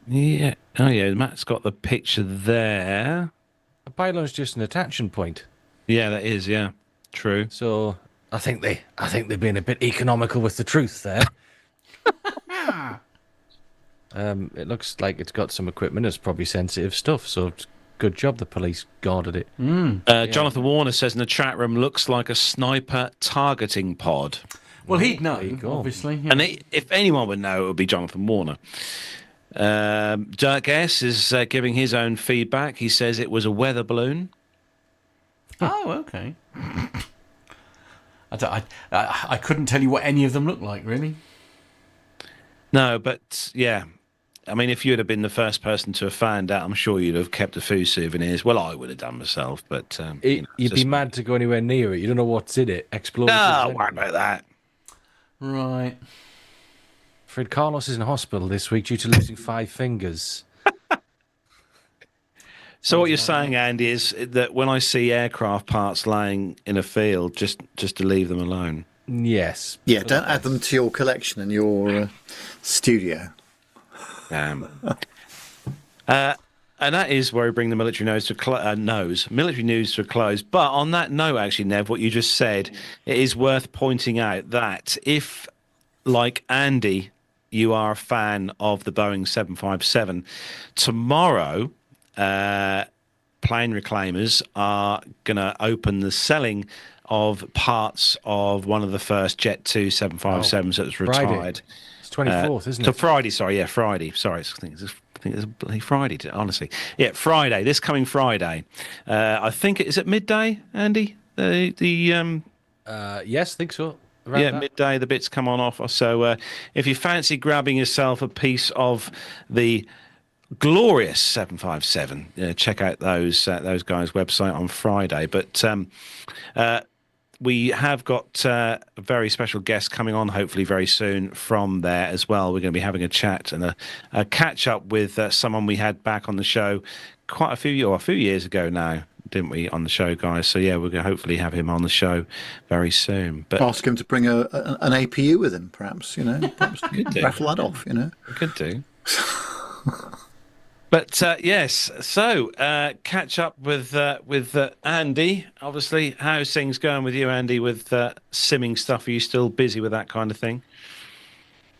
Yeah. Oh, yeah. Matt's got the picture there. A pylon's just an attachment point. Yeah, that is. Yeah, true. So I think they're being a bit economical with the truth there. It looks like it's got some equipment. It's probably sensitive stuff. So good job the police guarded it. Jonathan Warner says in the chat room, looks like a sniper targeting pod. Well, he'd know, obviously. Yeah. And if anyone would know, it would be Jonathan Warner. Dirk S is giving his own feedback. He says it was a weather balloon. Oh, okay. I couldn't tell you what any of them look like, really. No, but yeah. I mean, if you'd have been the first person to have found out, I'm sure you'd have kept a few souvenirs. Well, I would have done myself, but You'd be mad to go anywhere near it. You don't know what's in it. Explosives. No, worry about that. Right. Fred Carlos is in hospital this week due to losing 5 fingers. So what you're saying, Andy, is that when I see aircraft parts lying in a field, just to leave them alone. Yes. Yeah, don't add them to your collection in your studio. And that is where we bring the military news to a close. But on that note, actually, Nev, what you just said, it is worth pointing out that if, like Andy, you are a fan of the Boeing 757, tomorrow, plane reclaimers are going to open the selling of parts of one of the first Jet 2 757s that was retired. It's 24th, isn't it? So Friday, sorry. I think it's bloody Friday, honestly. Yeah, Friday, this coming Friday. I think, is it midday, Andy? Yes, I think so. Around that. Midday, the bits come on off. So if you fancy grabbing yourself a piece of the glorious 757, check out those guys' website on Friday. But we have got a very special guest coming on, hopefully very soon from there as well. We're going to be having a chat and a catch up with someone we had back on the show quite a few years ago now, didn't we, on the show, guys? So yeah, we're going to hopefully have him on the show very soon. But ask him to bring an APU with him, perhaps. Perhaps raffle that off. Could do. But yes, so catch up with Andy. Obviously, how's things going with you, Andy, with simming stuff? Are you still busy with that kind of thing?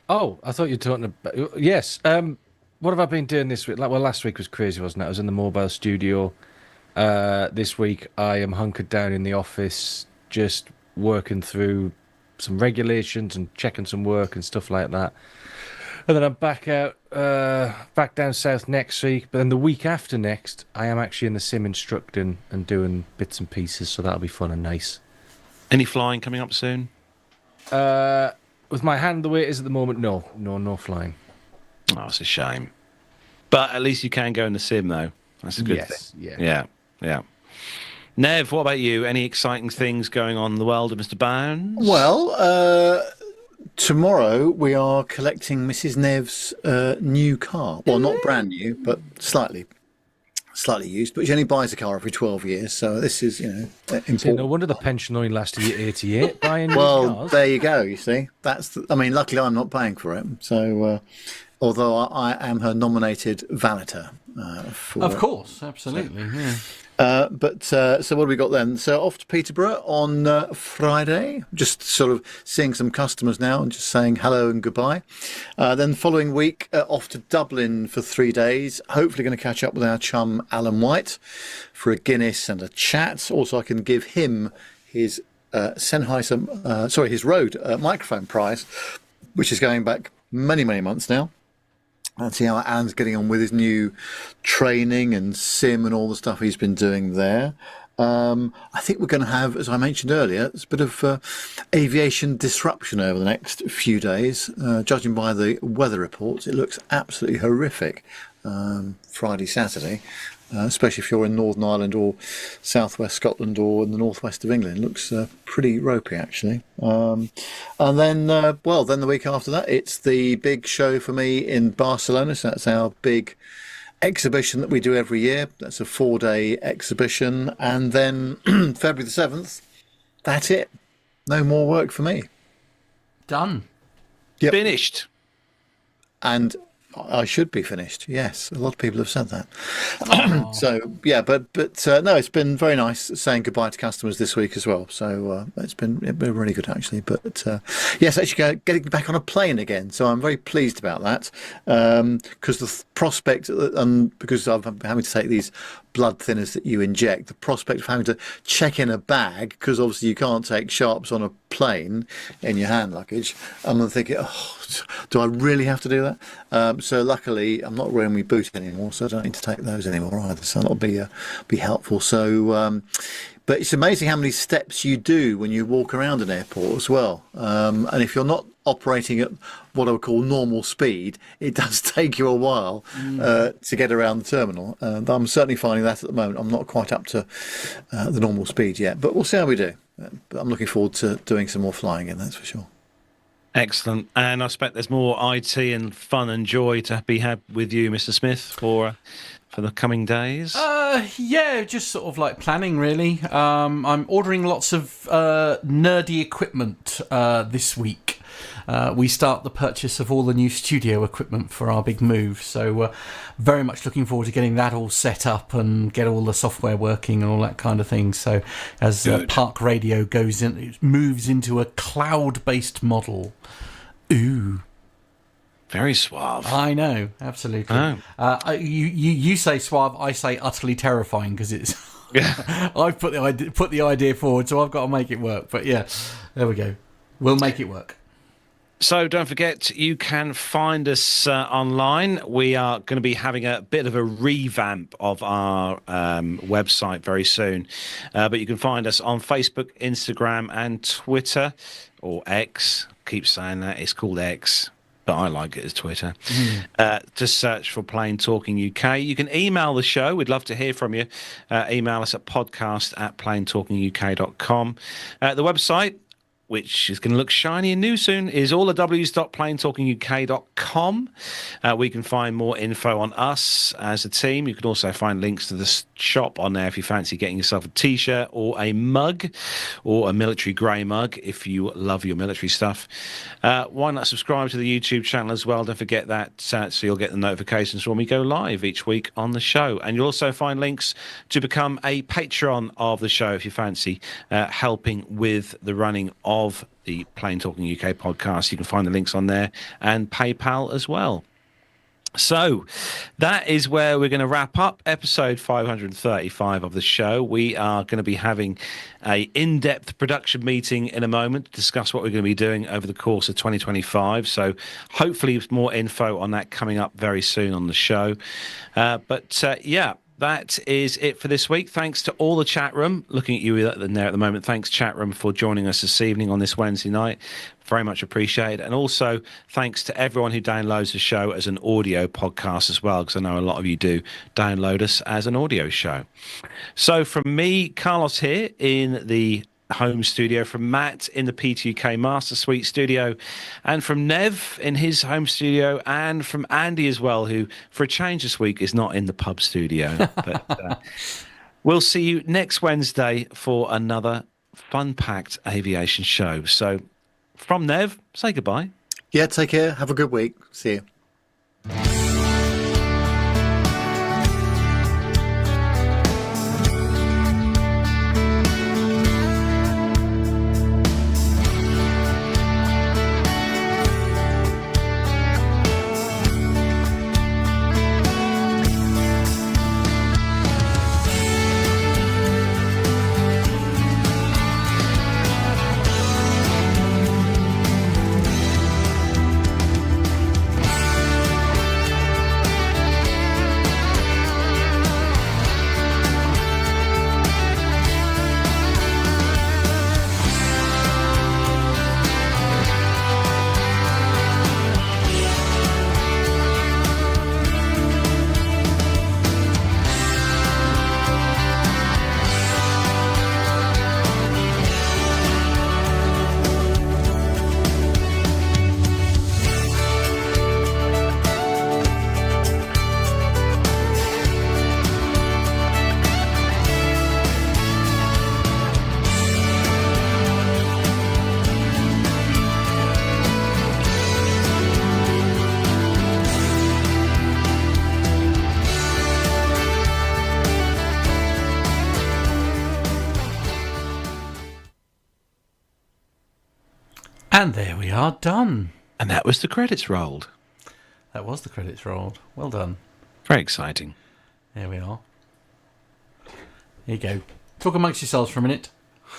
Oh, I thought you were talking about... Yes. What have I been doing this week? Well, last week was crazy, wasn't it? I was in the mobile studio. This week, I am hunkered down in the office, just working through some regulations and checking some work and stuff like that. And then I'm back down south next week. But then the week after next, I am actually in the sim instructing and doing bits and pieces. So that'll be fun and nice. Any flying coming up soon? With my hand the way it is at the moment, no flying. Oh, it's a shame. But at least you can go in the sim, though. That's a good thing. Yeah. Nev, what about you? Any exciting things going on in the world of Mr. Bounds? Well, tomorrow we are collecting Mrs. Nev's new car. Well, not brand new, but slightly used. But she only buys a car every 12 years, so this is, important. See, no wonder the pension only lasted you 88 buying new Well, cars. there you go. You see, luckily I'm not paying for it. So, although I am her nominated valeter. Of course, absolutely. Yeah. So what have we got then? So off to Peterborough on Friday, just sort of seeing some customers now and just saying hello and goodbye. Then following week, off to Dublin for 3 days, hopefully going to catch up with our chum Alan White for a Guinness and a chat. Also, I can give him his his Rode microphone prize, which is going back many, many months now. And see how Alan's getting on with his new training and sim and all the stuff he's been doing there. I think we're going to have, as I mentioned earlier, a bit of aviation disruption over the next few days. Judging by the weather reports, it looks absolutely horrific Friday, Saturday. Especially if you're in Northern Ireland or southwest Scotland or in the northwest of England. It looks pretty ropey, actually. And then, then the week after that, it's the big show for me in Barcelona. So that's our big exhibition that we do every year. That's a 4-day exhibition. And then February the 7th, that's it. No more work for me. Done. Yep. Finished. And I should be finished. Yes, a lot of people have said that. So yeah, but no, it's been very nice saying goodbye to customers this week as well. So it's been really good actually. But yes, actually getting back on a plane again. So I'm very pleased about that because the prospect, and because I'm having to take these blood thinners that you inject, the prospect of having to check in a bag, because obviously you can't take sharps on a plane in your hand luggage. I'm thinking, do I really have to do that? So luckily I'm not wearing my boot anymore, so I don't need to take those anymore either. So that'll be helpful. So But it's amazing how many steps you do when you walk around an airport as well. And if you're not operating at what I would call normal speed, it does take you a while to get around the terminal. And I'm certainly finding that at the moment. I'm not quite up to the normal speed yet, but we'll see how we do. But I'm looking forward to doing some more flying in, that's for sure. Excellent. And I expect there's more IT and fun and joy to be had with you, Mr. Smith, for the coming days. Yeah, just sort of like planning, really. I'm ordering lots of nerdy equipment this week. We start the purchase of all the new studio equipment for our big move, so very much looking forward to getting that all set up and get all the software working and all that kind of thing. So as Park Radio goes in, it moves into a cloud-based model. Ooh. Very suave. I know, absolutely. Oh. You say suave, I say utterly terrifying, because it's. I've put the idea forward, so I've got to make it work. But yeah, there we go. We'll make it work. So don't forget, you can find us online. We are going to be having a bit of a revamp of our website very soon. But you can find us on Facebook, Instagram, and Twitter, or X. Keep saying that. It's called X, but I like it as Twitter. Just search for Plain Talking UK. You can email the show. We'd love to hear from you. Email us at podcast@plaintalkinguk.com. The website, which is going to look shiny and new soon, is allthews.plaintalkinguk.com. We can find more info on us as a team. You can also find links to the shop on there if you fancy getting yourself a T-shirt or a mug, or a military grey mug if you love your military stuff. Why not subscribe to the YouTube channel as well? Don't forget that, so you'll get the notifications when we go live each week on the show. And you'll also find links to become a patron of the show if you fancy helping with the running of the Plain Talking UK podcast. You can find the links on there, and PayPal as well. So that is where we're going to wrap up episode 535 of the show. We are going to be having a in-depth production meeting in a moment to discuss what we're going to be doing over the course of 2025. So hopefully more info on that coming up very soon on the show. Yeah. That is it for this week. Thanks to all the chat room. Looking at you there at the moment. Thanks, chat room, for joining us this evening on this Wednesday night. Very much appreciated. And also thanks to everyone who downloads the show as an audio podcast as well, because I know a lot of you do download us as an audio show. So from me, Carlos here in the home studio, from Matt in the PTUK Master Suite studio, and from Nev in his home studio, and from Andy as well, who for a change this week is not in the pub studio. But we'll see you next Wednesday for another fun-packed aviation show. So from Nev, say goodbye. Yeah, take care. Have a good week. See you. And there we are, done. And that was the credits rolled. That was the credits rolled. Well done. Very exciting. There we are. Here you go. Talk amongst yourselves for a minute.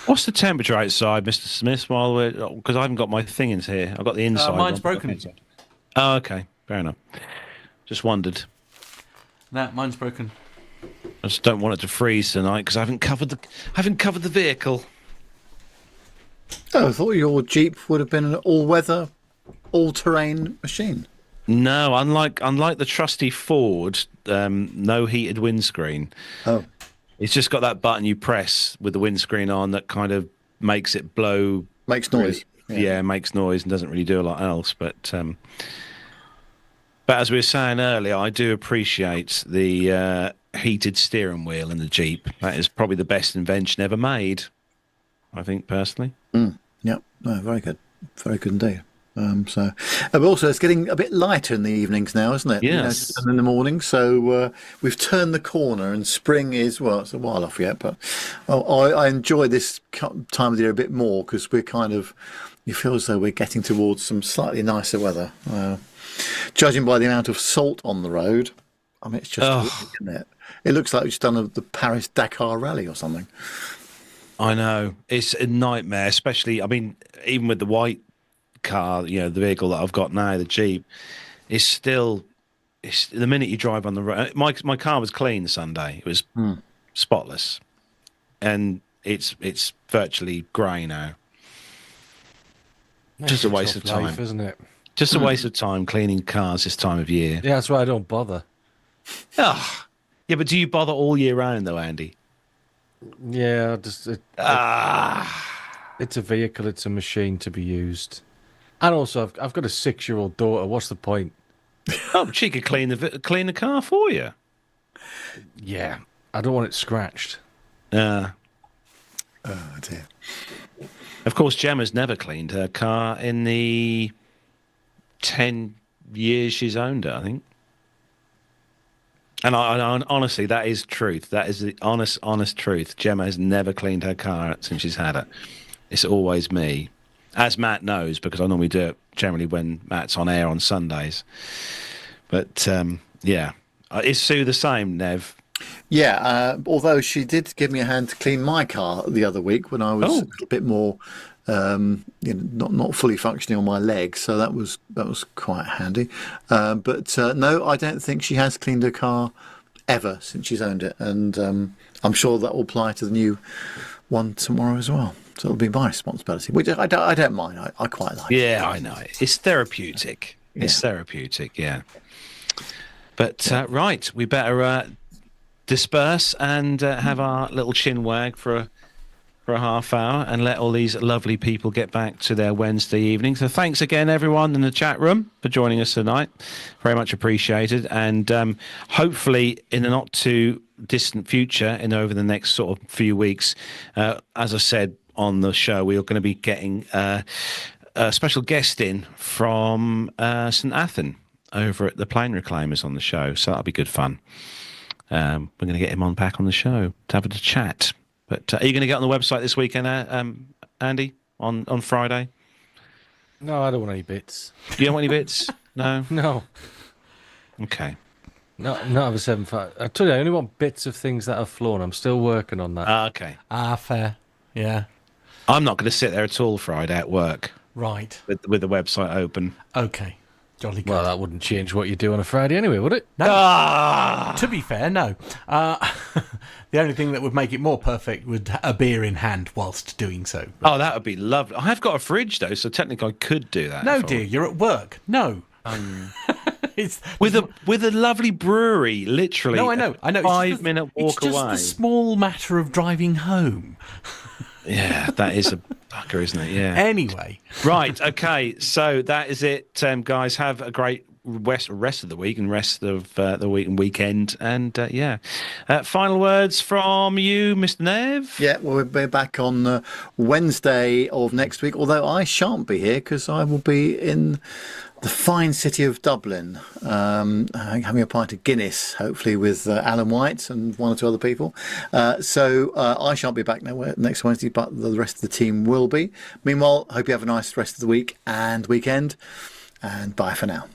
What's the temperature outside, Mr. Smith? Because I haven't got my thing in here. I've got the inside. Mine's broken. Oh, okay. Fair enough. Just wondered. Mine's broken. I just don't want it to freeze tonight because I haven't covered the vehicle. Oh, I thought your Jeep would have been an all-weather, all-terrain machine. No, unlike the trusty Ford, no heated windscreen. Oh. It's just got that button you press with the windscreen on that kind of makes it blow. Makes noise. Yeah, makes noise and doesn't really do a lot else. But as we were saying earlier, I do appreciate the heated steering wheel in the Jeep. That is probably the best invention ever made, I think, personally. Yep. No, very good. Very good indeed. But also it's getting a bit lighter in the evenings now, isn't it? Yes. And in the morning. So we've turned the corner, and spring is, well, it's a while off yet, but I enjoy this time of the year a bit more because we're you feel as though we're getting towards some slightly nicer weather. Judging by the amount of salt on the road, I mean, it's just horrific, isn't it? It looks like we've just done the Paris-Dakar rally or something. I know. It's a nightmare, especially, I mean, even with the white car, the vehicle that I've got now, the Jeep, it's the minute you drive on the road. My car was clean Sunday. It was spotless. And it's virtually grey now. Just a waste of time, isn't it? Just a waste of time cleaning cars this time of year. Yeah, that's why I don't bother. Yeah, but do you bother all year round though, Andy? Yeah, it's a vehicle, it's a machine to be used. And also, I've got a 6-year-old daughter. What's the point? Oh, she could clean the car for you. Yeah, I don't want it scratched. Oh dear. Of course, Gemma's never cleaned her car in the 10 years she's owned it, I think. And I honestly, that is truth. That is the honest truth. Gemma has never cleaned her car since she's had it. It's always me. As Matt knows, because I normally do it generally when Matt's on air on Sundays. But, yeah. Is Sue the same, Nev? Yeah, although she did give me a hand to clean my car the other week when I was a little bit more, not fully functioning on my legs, so that was quite handy. But no, I don't think she has cleaned her car ever since she's owned it, and I'm sure that will apply to the new one tomorrow as well. So it'll be my responsibility, which I don't mind. I quite like. Yeah, I know. It's therapeutic. It's therapeutic, yeah. But right, we better disperse and have our little chin wag for a half hour and let all these lovely people get back to their Wednesday evening. So thanks again, everyone in the chat room, for joining us tonight. Very much appreciated. And hopefully in the not too distant future, over the next sort of few weeks, as I said on the show, we are going to be getting a special guest in from St Athan over at the Plane Reclaimers on the show. So that'll be good fun. We're going to get him back on the show to have a chat. But are you going to get on the website this weekend, Andy, on Friday? No, I don't want any bits. You don't want any bits? No? No. Okay. Not of a 7.5. I told you, I only want bits of things that have flown. I'm still working on that. Okay. Fair. Yeah. I'm not going to sit there at all Friday at work. Right. With the website open. Okay. Jolly good. Well, that wouldn't change what you do on a Friday anyway, would it? No. To be fair, no. The only thing that would make it more perfect would a beer in hand whilst doing so. Oh, that would be lovely. I have got a fridge, though, so technically I could do that. No, dear, you're at work. No. It's with a lovely brewery, literally. No, I know. A 5-minute walk away. It's just the small matter of driving home. Yeah, that is a fucker, isn't it? Yeah. Anyway. Right, okay. So that is it, guys. Have a great rest of the week and rest of the week and weekend. And, final words from you, Mr. Nev? Yeah, well, we'll be back on Wednesday of next week, although I shan't be here because I will be in the fine city of Dublin, having a pint of Guinness, hopefully with Alan White and one or two other people. So I shan't be back next Wednesday, but the rest of the team will be. Meanwhile, hope you have a nice rest of the week and weekend, and bye for now.